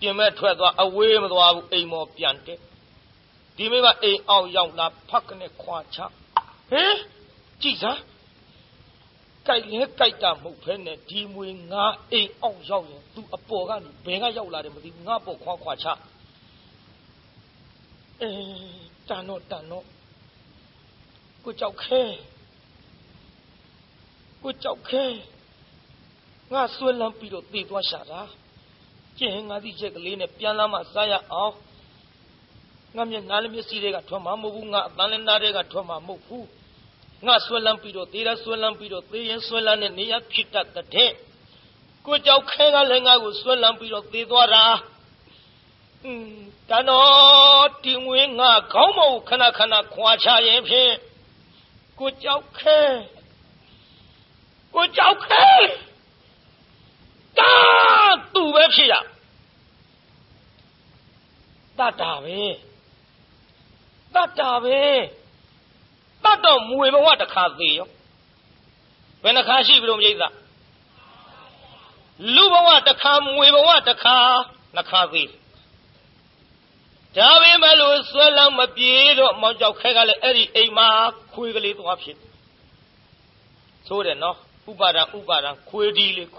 ပြင်မဲ့ထွက်သွားအဝေးမသွားဘူးအိမ်မော်ပြန်တက်ဒီမိမအိမ်အောင်ရောက်လာဖက်ကနေခွာချဟဲကြည့်စမ်းကြိုက်လဲကြိုက်တာမဟုတ်ဖဲနဲ့ဒီမွေငါအိမ်အောင်ရောက်ရင်သူအပေါ်ကနေဘယ်ကရောက်လာတယ်မသိဘူးငါပေါ်ခွာချတန်တော့ကိုကြောက်ခဲငါဆွဲလန်းပြီးတော့သေသွားရှာတာကျင်းငါဒီချက်ကလေးနဲ့ပြန်လာမှစားရအောင်ငါမျက်နှာလည်းမျက်စိတွေကထွက်မှာမဟုတ်ဘူးငါအတန်းလည်းနားတွေကထွက်မှာမဟုတ်ဘူးငါဆွဲလန်းပြီးတော့သေတာဆွဲလန်းပြီးတော့သေရင်ဆွဲလန်းတဲ့နေရာဖြစ်တတ်တဲ့ကိုကြောက်ခဲကလည်းငါကိုဆွဲလန်းပြီးတော့သေသွားတာတန်တော်ဒီငွေငါခေါင်းမဟုတ်ခဏခွာချရင်ဖြင့်ကိုကြောက်ခဲတာသူပဲဖြစ်ရတတ်တာပဲတတ်တော့မွေဘဝတစ်ခါသေးရောဘယ်နှခါရှိပြီလို့မြိတ်သားလူဘဝတစ်ခါမွေဘဝတစ်ခါနှစ်ခါသေးဒါပေမဲ့လို့ဆွဲလန်းမပြေတော့မောင်ကြောက်ခဲကလည်းအဲ့ဒီအိမ်မှာခွေးကလေးသွားဖြစ်ဆိုတယ်နော်ဥပါဒံခွေးဒီလေး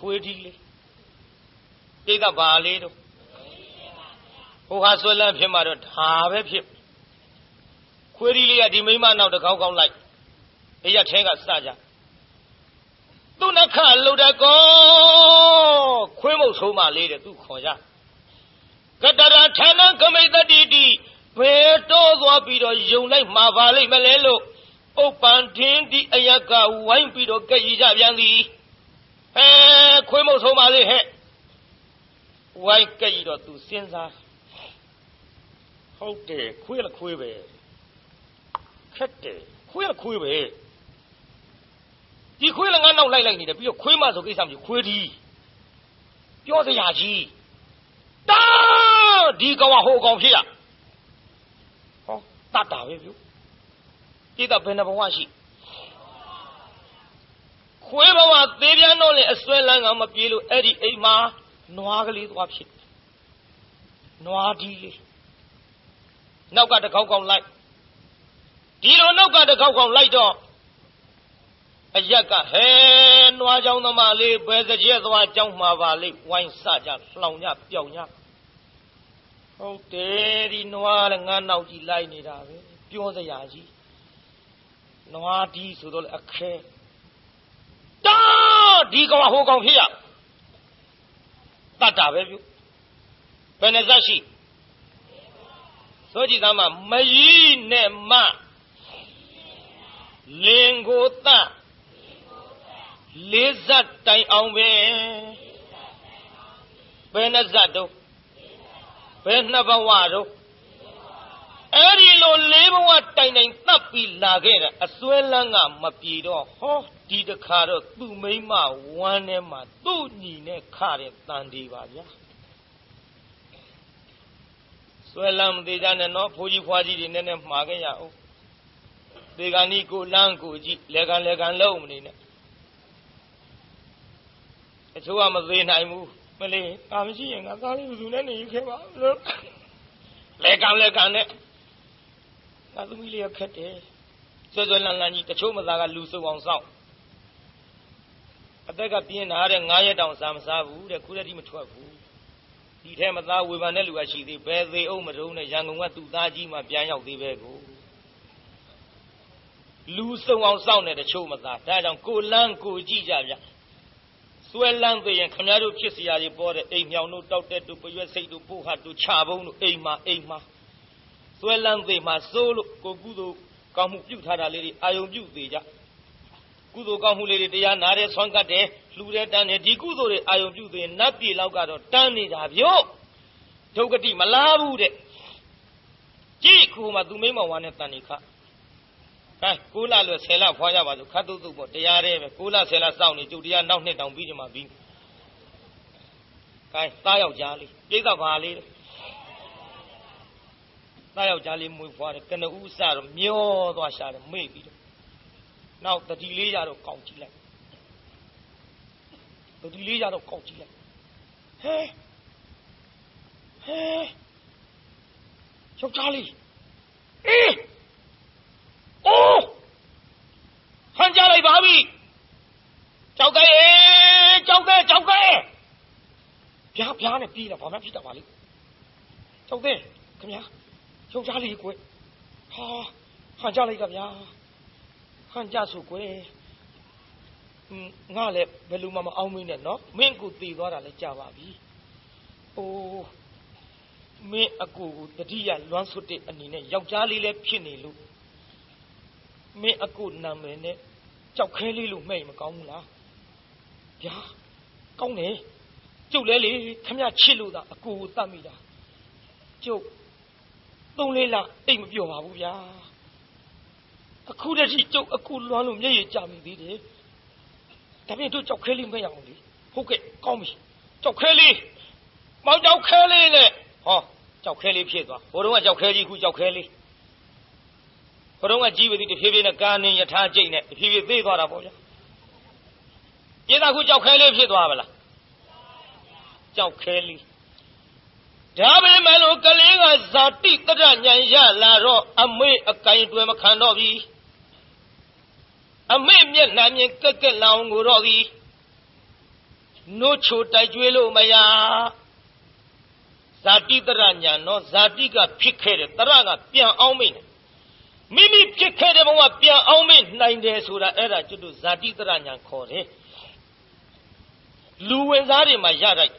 တိတ်ကဘာလေးတော့ဟိုဟာဆွဲလန်းဖြစ်မှတော့ဒါပဲဖြစ်ခွေးဒီလေးကဒီမိမနောက်တကောင်းလိုက်အရက်ထဲကစကြသူ့နှခလှုပ်တကောခွေးမုတ်ဆိုးမလေးတဲ့သူခေါ်ကြကတရဌာနကမိတတိတိဘယ်တော့သွားပြီးတော့ယုံလိုက်မှာပါလိမ့်မလဲလို့ဥပ္ပန်ထင်းဒီအယက်ကဝိုင်းပြီးတော့ကြည်ကြပြန်သည်ခွေးမုတ်ဆုံးပါလေဟဲ့ဝိုင်းကြည်တော့သူစဉ်းစားဟုတ်တယ်ခွေးပဲခက်တယ်ခွေးပဲဒီခွေးလည်းငါနောက်လိုက်နေတယ်ပြီးတော့ခွေးမဆိုကိစ္စမရှိခွေးဒီပြောစရာကြီးတာဒီကောင်ကဟိုကောင်ဖြစ်ရတတ်တာပဲပြုတိတဘယ်နှဘဝရှိခွေးဘဝသေးပြန်တော့လေအစွဲလန်းကမပြေလို့အဲ့ဒီအိမ်မှာနွားကလေးသွားဖြစ်နွားဒီလေးနောက်ကတကောက်လိုက်ဒီလိုနောက်ကတကောက်လိုက်တော့အရက်ကဟဲနွားကြောင်သမားလေးဘယ်စကြဲသွားကြောင်းမှာပါလိမ့်ဝိုင်းစကြလှောင်ကြပျောက်ကြဟုတ်တယ်ဒီနွားလည်းငါနောက်ကြည့်လိုက်နေတာပဲပြောစရာကြီးနွားဒီဆိုတော့လေအခဲတာဒီကောင်ဟိုကောင်ဖြစ်ရတတ်တာပဲပြုဘယ်နဲ့ဇက်ရှိဆိုကြည့်သားမမကြီးနဲ့မလင်ကိုတလေးဇက်တိုင်အောင်ပဲဘယ်နဲ့ဇက်တော့ဘယ်နှစ်ဘဝတော့အဲ့ဒီလိုလေးဘဝတိုင်တတ်ပြီးလာခဲ့တာအစွဲလန်းကမပြေတော့ဟောဒီတခါတော့သူ့မိမဝမ်းထဲမှာသူ့ညီနဲ့ခတဲ့တန်ဒီပါဗျာ Swelam the Janano, Puji Fwaji in the Magaya. They can equal language, legan low. It's who I'm a then I move. Malay, I'm seeing, I thought it was any you came out. Legan. That's really a cat. So the Lanani, the Chomazaga lose one sound. I beg up being hard and I down some savu, the Kuradi 12. The Tamata with Maneluashi, the bear the Omadona, young one to Daji, my piano, the Vego. Lose the one sound at the Chomaza, that on Ko Lang Ko Jija. Swell Lang the and Canado Chisia, the border, Amia, no doubt that to put your say to Puha to Chabo, Ema. Swell Lang the Masolo, Gogudo, Kamu, you had a lady, I own you, the Kudo Kamu lady, the Yanare Songate, Fluted and a Digudo, I own you, the Napi Laugado, Tani, have you? Togati Malabu, Jikuma, Dumema, one at Tanika. Kula Sela Fayava, Katu, the Yare, Kula Sela Sound, Judia, now net on Bidima Beam. Tayo Jali, Jada Valley. Tayo Jali move for the Kanausa, Mio, Washa, maybe. Now the delay out of County. The delay out of County. Hey, so Charlie. Oh! Hanjali Babi! Chowke! Piana Pina, Pamapita Valley. Chowke, come here. Chowjali Quay. Ha, Hanjali Gavia. Hanjasu Quay. Nale, Beluma Aumina, no? Mingu Tigora Javabi. Oh, me a good, the dear Lansute and in a Yaujali le Pinilu. Me a good number in it. Chow Kelly Lu May Macongla. Ya, Coney. Joe Lely, come here, Chiluda, a good Tamida. Joe, don't lay la, aim of your Abuya. A cool as he took a cool one, ye jammy did it. Come into Chow Kelly May only. Okay, call me. Chow Kelly. Mount Chow Kelly. Oh, Chow Kelly Pietro. What do I Chow Kelly who Chow Kelly? What do I do with it if you in a gun in your target? If you think about it, you know who Chow Kelly Pietro? Chow Kelly. Dabe Melo Kalinga Zati Tanya Laro, a may a kind to a canovi. A may Namian Kaka Langurodi. No chota juelo maya. Zati Taranya, no Zatika Picket, Taraga, Pia Omin. Mimi Picket of what Pia Omin 9 days would I era to do Zati Taranya call it. Lu and Zari Mayara.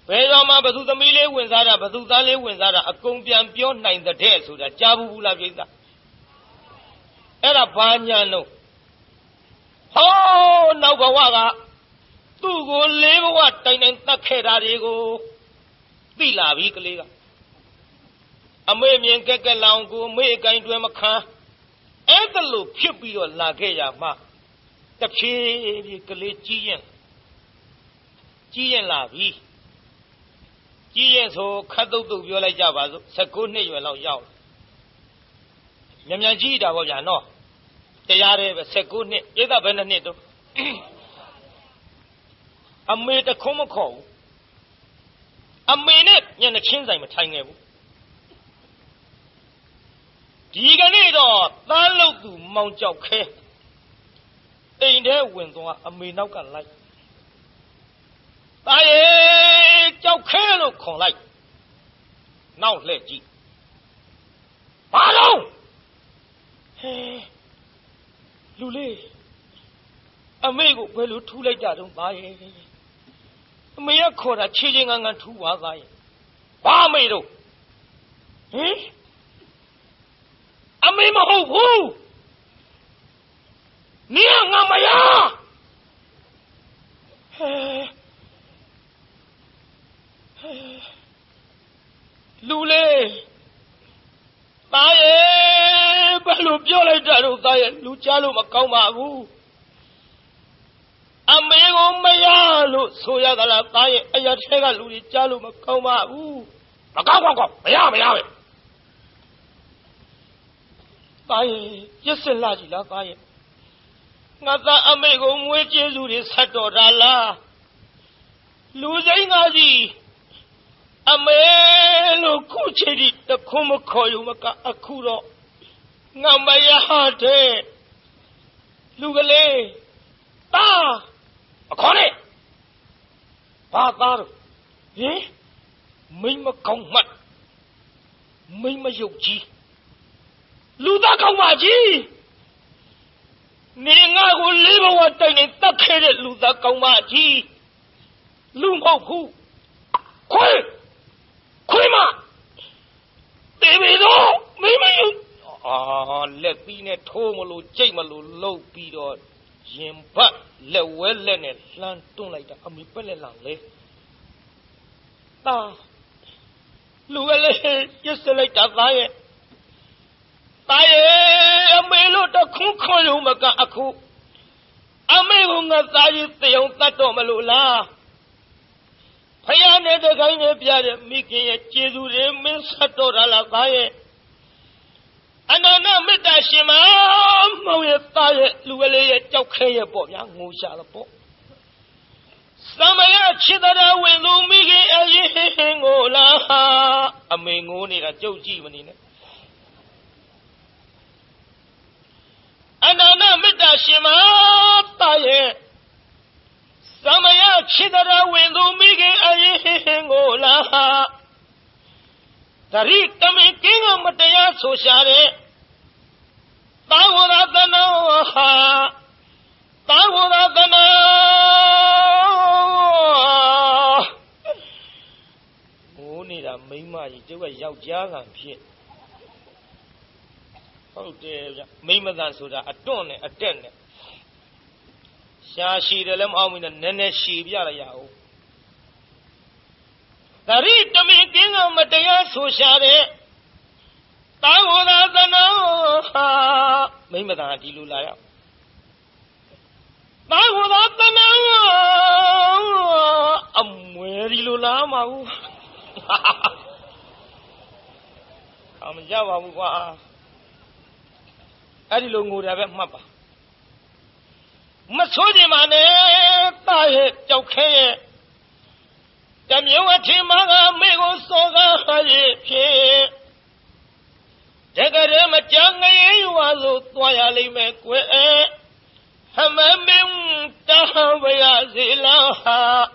Perama Bazuda Mile Wenzara, Bazuzale Wenzara, a Compian Pion 9 the days would a Jabu La Vida. Era Banyano. Oh, Nagawaga. Tu go live what and Takerarigo. Villa Vicaliga. A Mamian Kakalango, make into a maca. And the loop, Pupio Lagaya Ma. The Pili Gian La Vi. Gian so Kado to Viola Java, Sakune, you allow Yaw. Yamajida Vojano. They are Sakune, Eda Beneneto. I made a common call. A minute, and a chin I'm a tiny. Diganito, Lalo to Mount Joke. Ain't there window a minute like. I Joke call like. Now let ye. Follow! Hey, Lule. Amigo, well, too late, I don't buy it. May I call a chilling on 2 was I? Barmado! Eh? A memo who? Near Namaya! Lule! Bye, Balubiola, Luciano Macoma. Amigo Mayalo, Soya Galapay, Ayatega Luciano Macoma. ကောင်းမရပဲသားရဲ့ရစ်စင်လာကြည်လားသားရဲ့ငါသားအမေကိုမွေးကျေးဇူးတွေဆက်တော်တာလားလူစိမ်းကားကြီးအမေလို့ခုချီတီတခုမခေါ်ယူမကအခုတော့ငါမရတဲ့လူကလေးသားမခေါ်နဲ့ဘာသားတော့ဟင်မိမကောင်းမှတ်မိမရုပ်ကြီးလူသားကောင်းပါကြီးနေငါကိုလေးဘဝတိုင်နေတတ်ခဲ့တဲ့လူသားကောင်းပါကြီးလူမဟုတ်ဘူးခွေးမတေးပြီတော့မိမရုပ်လက်ပြီးနဲ့ထိုးမလို့ကြိတ်မလို့လှုပ်ပြီးတော့ရင်ဘတ်လက်ဝဲလက်နဲ့လှမ်းတွန်းလိုက်တာအမေပက်လက်လောင်လေသားလူကလေးရစ်စလိုက်တာသားရဲ့အမေလို့တခုခွန်လုံးမကအခုအမေကငါသားကြီးတယောက်တတ်တော့မလို့လားဖယားနဲ့တခိုင်းနဲ့ပြတဲ့မိခင်ရဲ့ကျေးဇူးတွေမင်းဆက်တော့တာလားသားရဲ့အနန္တမေတ္တာရှင်မမောင်ရဲ့သားရဲ့လူကလေးရဲ့ကြောက်ခဲရဲ့ပေါ့ဗျာငိုရှာလို့ပေါ့သမယချစ်တော်ဝင်သူမိခင်အရင်ကိုလားအမေငိုနေတာကြုတ်ကြည့်မနေနဲ့အနန္တမေတ္တာရှင်မသားရဲ့သမယချစ်တော်ဝင်သူမိခင်အရင်ကိုလားတရိတမင်ကင်းကမတရားဆိုရှာတဲ့သာဝရတနောဟာသာဝရတနောဘိုးနေတာမိမကြီးကျုပ်ကယောက်ျားကံဖြစ်ဟုတ်တယ်ဗျမိမသားဆိုတာအတွန့်နဲ့အတက်နဲ့ရှားရှိတယ်လည်းမအောင်ဘူးနဲ့နည်းနည်းရှည်ပြရရအောင်တရိတမင်ကင်းကမတရားဆိုရှာတဲ့သာဝရသနောဟာမိမသားဒီလိုလာရသာဝရသနောအမွေဒီလိုလာမဟုတ်အမကြပါဘူးကွာအဲ့ဒီလိုငိုတယ်ပဲမှတ်ပါမဆိုးကြပါနဲ့တာရဲ့ကြောက်ခဲရဲ့တမျိုးအထင်မှာကမေကိုစောကားရဲ့ဖြစ်တကယ်မကြငရဲရွာဆိုသွားရလိမ့်မယ်ကွယ်ဟမမင်းတာဝရစီလား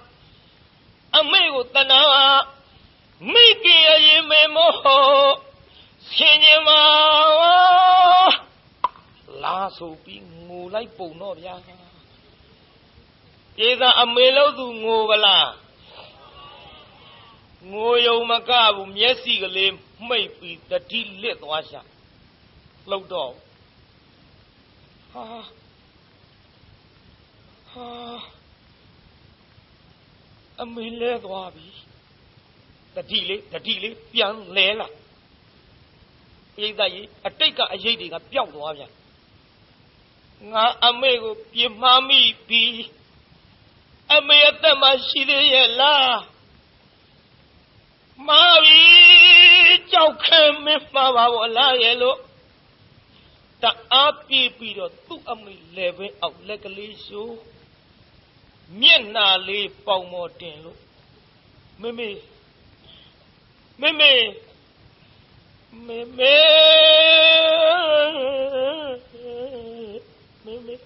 အမေကိုတနာမိကရဲ့မေမောဆင်းရဲမှာလာဆိုပြီးငိုလိုက်ပုံတော့ဗျာဧသာအမေလို့သူငိုပလားငိုယုံမကဘူးမျက်စိကလေးမှိတ်ပြီးတတိလစ်သွားရှာလှုပ်တော့ဟာအမေလဲသွားပြီတတိလေးပြန်လဲလာဧသာကြီးအတိတ်ကအရေးတွေကပျောက်သွားပြန်ငါအမေကိုပြင်းမှားမိပြီအမေအသက်မှရှိသေးရဲ့လားမာပြီကြောက်ခဲမင်းမှာပါဘောလားရဲ့လို့တအားပြေးပြီးတော့သူ့အမေလဲပဲအောက်လက်ကလေးရှိုးမျက်နှာလေးပေါင်မော်တင်လို့မေ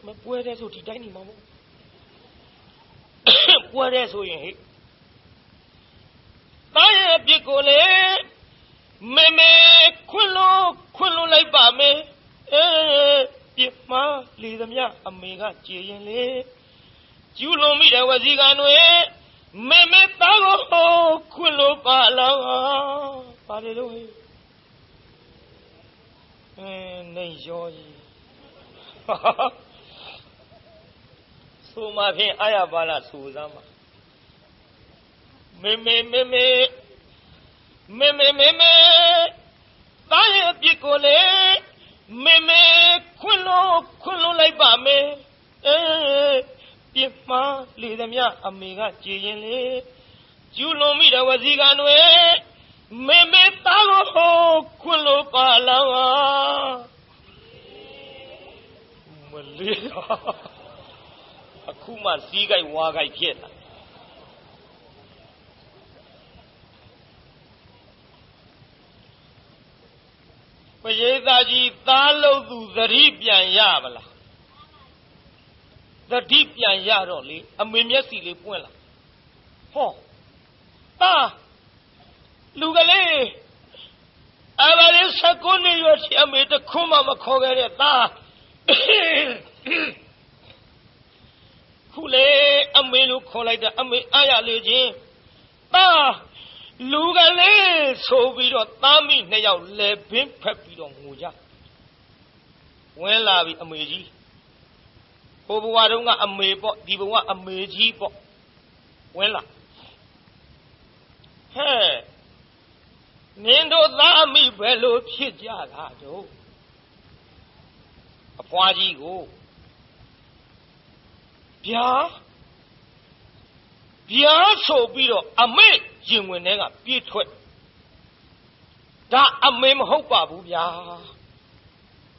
မပွဲတဲ့ဆိုဒီတိုင်းနေမှာမဟုတ်ပွဲတဲ့ဆိုရင်ဟဲ့တားရဲ့ပြစ်ကိုလေမေခွန်းလို့လိုက်ပါမယ်ပြစ်မှားလေသမျှအမေကကြည်ရင်လေကျူးလွန်မိတဲ့ဝစီကံတွေမေသားကိုခွန်းလို့ပါလားပါတယ်လို့နေရောကြီးဆိုမှဖြင့်အာရပါလားဆိုစမ်းပါမေသားရဲ့အပြစ်ကိုလေမေခွန်းလို့လိုက်ပါမယ်ပြစ်မှားလေသမျှအမေကကြည်ရင်လေကျူးလွန်မိတဲ့ဝစီကံတွေ စီးကြိုက်ဝါကြိုက်ဖြစ်လာပရိသတ်ကြီးသားလို့သူသတိပြန်ရပါလားသတိပြန်ရတော့လေအမေမျက်စီလေးပွင့်လာဟောသားလူကလေးအဘလေး19နှစ်ရွယ်ရှိအမေတခွန်းမှမခေါ်ခဲ့တဲ့သားခုလေအမေလို့ခေါ်လိုက်တာအမေအားရလေချင်းသားလူကလေးဆိုပြီးတော့သားမိနှစ်ယောက်လဲပင်ဖက်ပြီးတော့ငိုကြဝင်လာပြီအမေကြီးဟိုဘဝတုန်းကအမေပေါ့ဒီဘဝအမေကြီးပေါ့ဝင်လာဟဲ့နင်တို့သားအမိဘယ်လိုဖြစ်ကြတာတို့အဖွားကြီးကိုဗျာဆိုပြီးတော့အမေရင်ဝင်ထဲကပြေးထွက်ဒါအမေမဟုတ်ပါဘူးဗျာ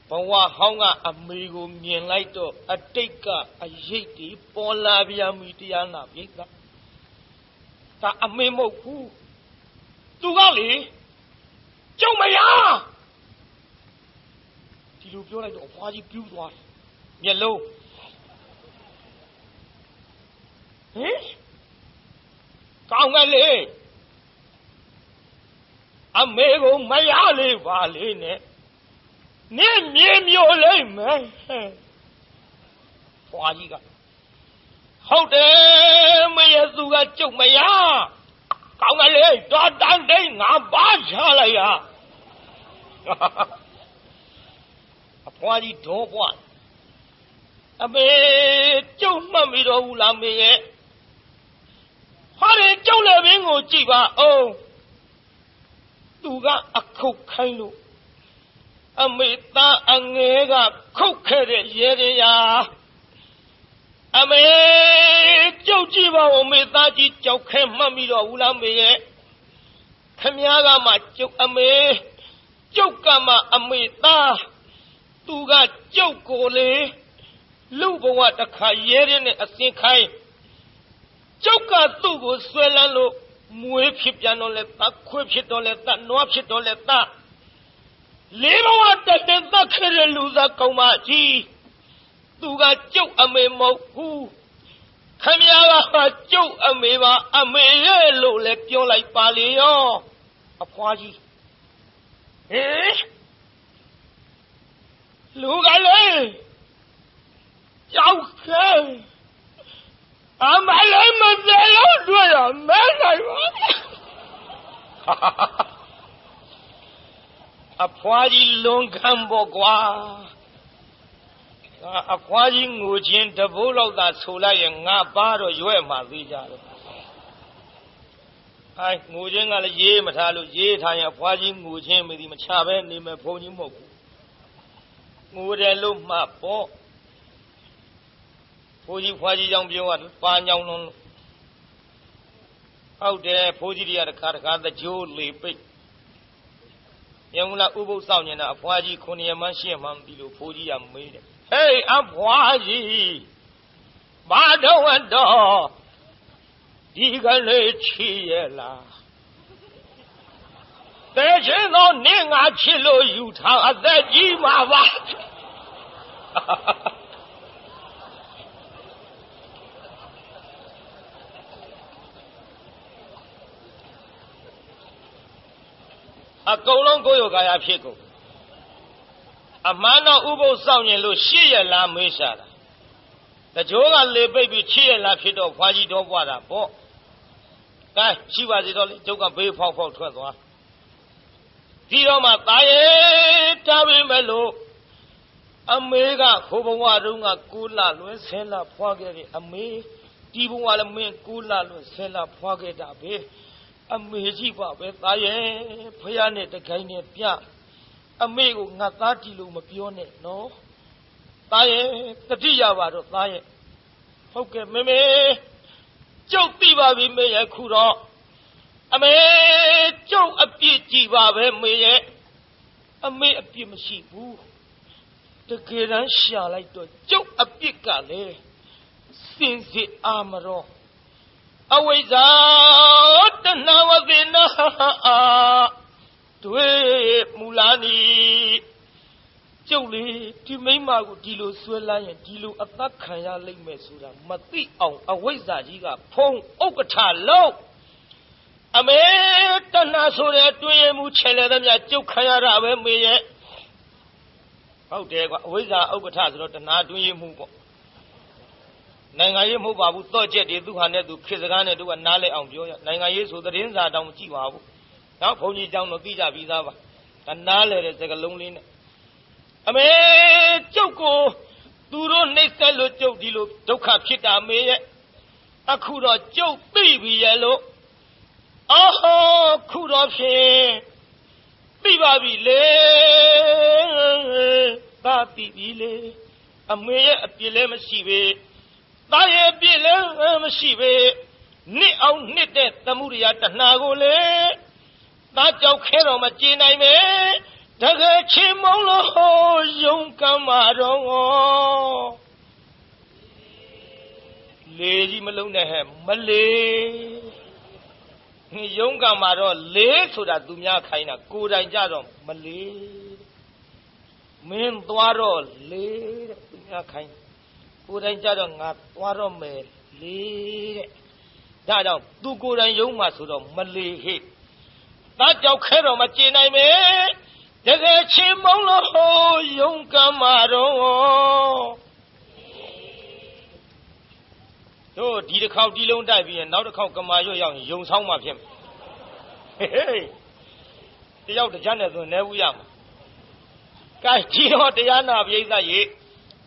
ဘဝဟောင်းကအမေကိုမြင်လိုက်တော့အတိတ်ကအရေးတီပေါ်လာပြန်ပြီတရားနာပြိဿဒါအမေမဟုတ်ဘူးသူကလေကျုံမရဒီလိုပြောလိုက်တော့အဖွားကြီးပြူးသွားတယ်မျက်လုံးဟင်ကောင်းကလေးအမေကိုမရလေပါလေနဲ့နင်းမြေမျိုးလိုက်မယ်ဖွာကြီးကဟုတ်တယ်မရသူကကျုပ်မရကောင်းကလေးတော်တန်တိတ်ငါပါချလိုက်ရအဖွာကြီးဒေါ်ပွားအမေကျုပ်မှတ်မိတော့ဘူးလားမေရဲ့ဟာလေကျုပ်လည်းဘင်းကိုကြည့်ပါအောင်သူကအခုတ်ခိုင်းလို့အမေသားအငယ်ကခုတ်ခဲ့တဲ့ရဲရင်ရာအမေကျုပ်ကြည့်ပါဦးမေသားကြီးကြောက်ခဲမှတ်မိတော့ဘူးလားမေရဲ့ခမည်းကမှကျုပ်အမေကျုပ်ကမှအမေသားသူကကျုပ်ကိုလေလူဘဝတစ်ခါရဲရင်နဲ့အစင်ခိုင်းကျုပ်ကသူ့ကိုဆွဲလန်းလို့မွေးဖြစ်ပြန်တော့လဲတခွေးဖြစ်တော့လဲတနွားဖြစ်တော့လဲတလေးဘဝတက်တဲ့သက်ခဲ့တဲ့လူသားကောင်းမကြီးသူကကျုပ်အမေမဟုတ်ဘူးခမည်းကကျုပ်အမေပါအမေရဲ့လို့လဲပြောလိုက်ပါလေရောအဖွားကြီးဟင်လူကလေးကြောက်ခဲအမလေးမသေးလို့တွေ့ရမဲနိုင်ပါအဖွားကြီးလွန်ခံပေါ့ကွာအဖွားကြီးငိုချင်းတဘိုးလောက်သာဆိုလိုက်ရင်ငါပါတော့ရွဲ့မှသေးကြတယ်ငိုချင်းကလည်းရေးမထားလို့ရေးထားရင်အဖွားကြီးငိုချင်းမသိမချပဲနေမယ်ဘုံကြီးမဟုတ်ဘူးငိုတယ်လို့မှပေါ့ဖိုးကြီးဖွားကြီးကြောင့်ပြောရတယ်ပါညောင်းလုံးဟုတ်တယ်ဖိုးကြီးတွေကတခါသကြိုးလေပိတ်ယုံလာဥပုသ်ဆောင်နေတာအဖွားကြီး9ရက်မှ10ရက်မှမသိလို့ဖိုးကြီးကမေးတယ်ဟေးအဖွားကြီးဘာတော့ဒီကလေးချီရဲ့လားတဲချင်းတော့နင်းငါချစ်လို့ယူထားအသက်ကြီးမှာပါအကုန်လုံးကိုယ်ရောကာယဖြစ်ကုန်အမှန်တော့ဥပုသ်ဆောင်ရင်လို့ရှေ့ရလားမေးရှာတာတကြိုးကလေပိတ်ပြီးချစ်ရလားဖြစ်တော့ဖွားကြီးတော့ပွားတာပေါ့ကဲရှိပါစေတော့လေကျုပ်ကဘေးဖောက်ထွက်သွားဒီတော့မှသားရဲ့တားပေးမယ်လို့အမေကဟိုဘဝတုန်းက9လလွယ်10လဖွားခဲ့တယ်အမေဒီဘဝလည်းမင်း9လလွယ်10လဖွားခဲ့တာပဲအမေကြီးပါပဲသားရဲ့ဖယားနဲ့တခိုင်းနဲ့ပြအမေကိုငါသားတီလို့မပြောနဲ့နော်သားရဲ့တတိယပါတော့သားရဲ့ဟုတ်ကဲ့မေမေကျုပ်သိပါပြီမေရဲ့ခုတော့အမေကျုပ်အပြစ်ကြည့်ပါပဲမေရဲ့အမေအပြစ်မရှိဘူးတကယ်တမ်းရှာလိုက်တော့ကျုပ်အပြစ်ကလေ စင်စစ်အာမရောအဝိဇ္ဇာတဏဝသေနာတွေ့မူလာနီကျုပ်လေဒီမိမကိုဒီလိုဆွဲလိုက်ရင်ဒီလိုအသက်ခံရလိမ့်မယ်ဆိုတာမသိအောင်အဝိဇ္ဇာကြီးကဖုံးဥက္ကဋ္ဌလုံးအမေတဏဆိုတဲ့တွင်ရမှုချဲလဲသမျှကျုပ်ခံရတာပဲမေရဲ့ဟုတ်တယ်ကွာအဝိဇ္ဇာဥက္ကဋ္ဌဆိုတော့တဏတွင်ရမှုပေါ့နိုင်ငံရေးမဟုတ်ပါဘူးတော့ချက်တွေသူဟာနဲ့သူခေစကားနဲ့သူကနားလဲအောင်ပြောရနိုင်ငံရေးဆိုသတင်းစာတောင်မကြည့်ပါဘူးနော်ဘုန်းကြီးကျောင်းတော့သိကြပြီးသားပါဒါနားလဲတဲ့စကားလုံးလေးနဲ့အမေကျုပ်ကိုသူတို့နှိမ့်ဆက်လို့ကျုပ်ဒီလိုဒုက္ခဖြစ်တာမေရဲ့အခုတော့ကျုပ်သိပြီရဲ့လို့အော်ခုတော့ဖြင့်သိပါပြီလေသာသိပြီလေအမေရဲ့အပြစ်လည်းမရှိပဲသားရဲ့အပြစ်လည်းမရှိပဲနှစ်အောင်နှစ်တဲ့သမှုရိယတဏှာကိုလေသားကြောက်ခဲတော့မကျေနိုင်ပဲတကယ်ချင်းမုံလို့ယုံကမ်းမာတော့လေကြီးမလုံးနဲ့ဟဲ့မလေးယုံကမ်းမာတော့လေးဆိုတာသူများခိုင်းတာကိုယ်တိုင်ကြတော့မလေးမင်းသွားတော့လေးတဲ့သူများခိုင်းကိုယ်တိုင်ကြတော့ငါသွားတော့မယ်လေးတဲ့ဒါကြောင့်သူကိုယ်တိုင်ယုံမှဆိုတော့မလေးဟဲ့သားကြောက်ခဲတော့မကျေနိုင်ပဲတကယ်ချင်းမုံလို့ယုံကမ်းမာတော့တို့ဒီတစ်ခေါက်ဒီလုံးတိုက်ပြီးရင်နောက်တစ်ခေါက်ကမာရွတ်ရောက်ရင်ယုံဆောင်မှဖြစ်မယ်ဟေးတယောက်တကြနဲ့ဆိုနေဘူးရမှာကဲဒီတော့တရားနာပိဋကရေ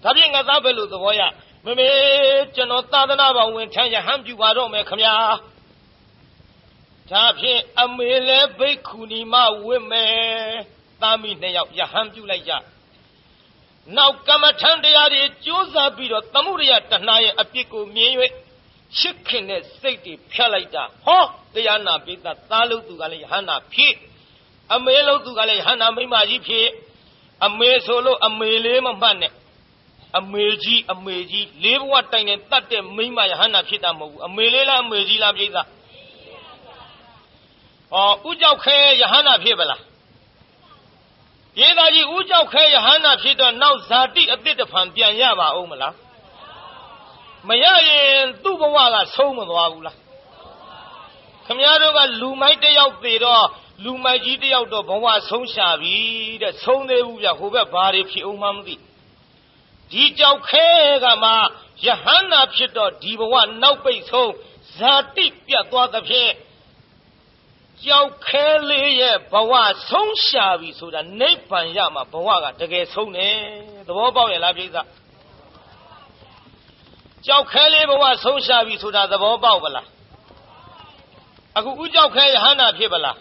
ဒါဖြင့်ငါသားပဲလို့သဘောရမမေကျွန်တော်သာသနာ့ဘောင်ဝင်ထမ်းရဟန်းပြပါတော့မယ်ခမညာဒါဖြင့်အမေလည်းဘိက္ခုနီမဝစ်မယ်သားမိနှစ်ယောက်ယဟန်ပြုလိုက်ကြနောက်ကမ္မထံတရားတွေကြိုးစားပြီးတော့သမှုရိယတဏှာရဲ့အပြစ်ကိုမြင်၍ချစ်ခင်တဲ့စိတ်တွေဖြတ်လိုက်တာဟောတရားနာပိဋကသားလို့သူကလည်းယဟန်နာဖြစ်အမေလို့သူကလည်းယဟန်နာမိမကြီးဖြစ်အမေဆိုလို့အမေလေးမမှတ်နဲ့အမေကြီးလေးဘဝတိုင်နဲ့တတ်တဲ့မိမယဟန်နာဖြစ်တာမဟုတ်ဘူးအမေလေးလားအမေကြီးလားပိဋကဥကြောက်ခဲယဟန်နာဖြစ်ပါလားယေသာကြီးဥကြောက်ခဲယဟန္တာဖြစ်တော့နောက်ဇာတိအသစ်တစ်ဖန်ပြန်ရပါဦးမလားမရရင်သူ့ဘဝကဆုံးမသွားဘူးလားခမည်းတော်ကလူမိုက်တယောက်သေးတော့လူမိုက်ကြီးတယောက်တော့ဘဝဆုံးရှာပြီတဲ့ဆုံးသေးဘူးဗျဟိုဘက်ဘာတွေဖြစ်အောင်မှမသိဒီကြောက်ခဲကမှယဟန္တာဖြစ်တော့ဒီဘဝနောက်ပိတ်ဆုံးဇာတိပြတ်သွားသဖြင့်ကြောက်ခဲလေးရဲ့ဘဝဆုံးရှာပြီဆိုတာနိဗ္ဗာန်ရမှာဘဝကတကယ်ဆုံးတယ်သဘောပေါက်ရဲ့လားပြိဿကြောက်ခဲလေးဘဝဆုံးရှာပြီဆိုတာသဘောပေါက်ပလားအခုဥကြောက်ခဲယဟန္တာဖြစ်ပလား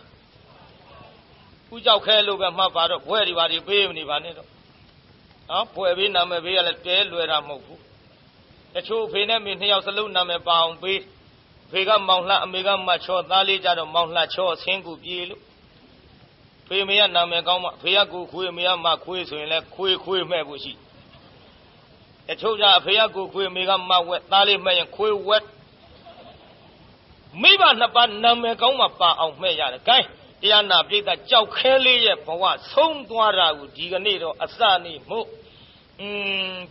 ဥကြောက်ခဲလို့ပဲမှတ်ပါတော့ဘွဲတွေပါတွေပေးမနေပါနဲ့တော့နော်ဘွဲပေးနာမည်ပေးရလဲတဲလွယ်တာမဟုတ်ဘူးတချို့ဖေနဲ့မေနှစ်ယောက်စလုံးနာမည်ပါအောင်ပေးဖေကမောင်လှအမေကမချောသားလေးကြတော့မောင်လှချောဆင်းကူပြေးလို့ဖေမေကနာမည်ကောင်းမှဖေကကိုခွေးမေကမခွေးဆိုရင်လည်းခွေးမဲ့ဖို့ရှိတချို့ကြအဖေကကိုခွေးမေကမဝက်သားလေးမဲ့ရင်ခွေးဝက်မိဘနှစ်ပါးနာမည်ကောင်းမှပါအောင်မဲ့ရတယ်ဂိုင်းတရားနာပိဋကကြောက်ခဲလေးရဲ့ဘဝဆုံးသွားတာကိုဒီကနေ့တော့အစနေ့မို့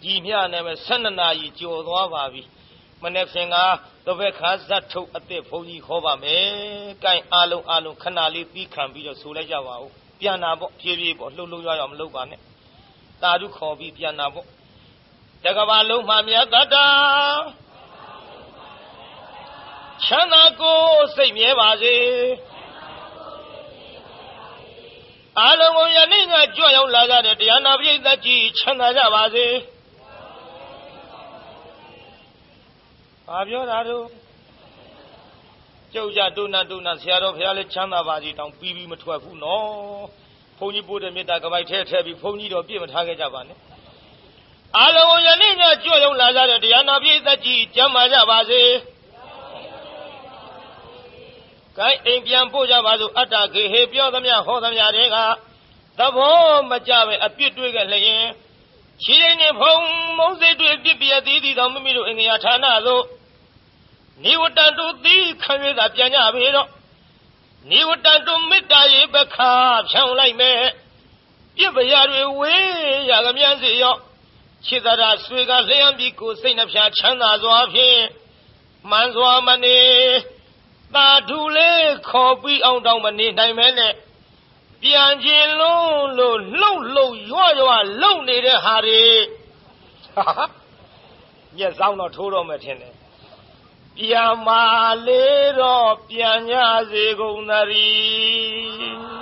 ဒီညနေမဲ့12နာရီကြော်သွားပါပြီမနေ့ကသဘက်ခါဇတ်ထုတ်အသက်ဘုန်းကြီးခေါ်ပါမယ်။ကိုင်အားလုံးခဏလေးပြီးခံပြီးတော့ဆိုလိုက်ကြပါဦး။ပြန်နာပေါ့ဖြည်းဖြည်းပေါ့လှုပ်ရွရမလုပ်ပါနဲ့။တာဓုခေါ်ပြီးပြန်နာပေါ့။တကဘာလုံးမှမြတ်တတာချမ်းသာကိုစိတ်မြဲပါစေ။အားလုံးကိုယနေ့ကကြွရောက်လာကြတဲ့တရားနာပရိသတ်ကြီးချမ်းသာကြပါစေ။ဘာပြောတာတို့ကျုပ်ကြတုနာဆရာတော်ဘုရားလည်းချမ်းသာပါစေတောင်ပြီးမထွက်ဘူးနော်ဘုန်းကြီးပို့တဲ့မေတ္တာကပိုက်ထဲထည့်ပြီးဘုန်းကြီးတော်ပြည့်မထားခဲ့ကြပါနဲ့အားလုံးယနေ့ညကြွရောက်လာကြတဲ့တရားနာပရိသတ်ကြီးကျမ်းမာကြပါစေကိုင်းအိမ်ပြန်ပို့ကြပါစို့အတ္တခေဟေပြောသမျှဟောသမျှတွေကသဘောမကျပဲအပြစ်တွေးခဲ့လျင် ခြေရင်းနဲ့ဖုံမုံစိတ်တွေပြစ်ပြသေးသည်တော်မိမိတို့အင်္ဂါဌာနသို့နေဝတ္တတို့သည်ခံရတာပြန်ကြပေတော့နေဝတ္တတို့မေတ္တာရေပခါဖြောင်းလိုက်မဲ့ပြစ်ပရာတွေဝေးရကမြန်းစီရောခြေသာဆွေကလျှံပြီးကိုစိတ်နှဖျားချမ်းသာစွာဖြင့်မှန်စွာမနေသာဓုလေးခေါ်ပြီးအောင်တောင်မနေနိုင်မဲနဲ့ပြန်ခြင်းလုံးလို့လှုပ်လှုပ်ရွရွလှုပ်နေတဲ့ဟာတွေညက်ဆောင်တော့ထိုးတော့မှထင်တယ်ပြန်မာလေတော့ပြန်ညစေကုန်သတည်း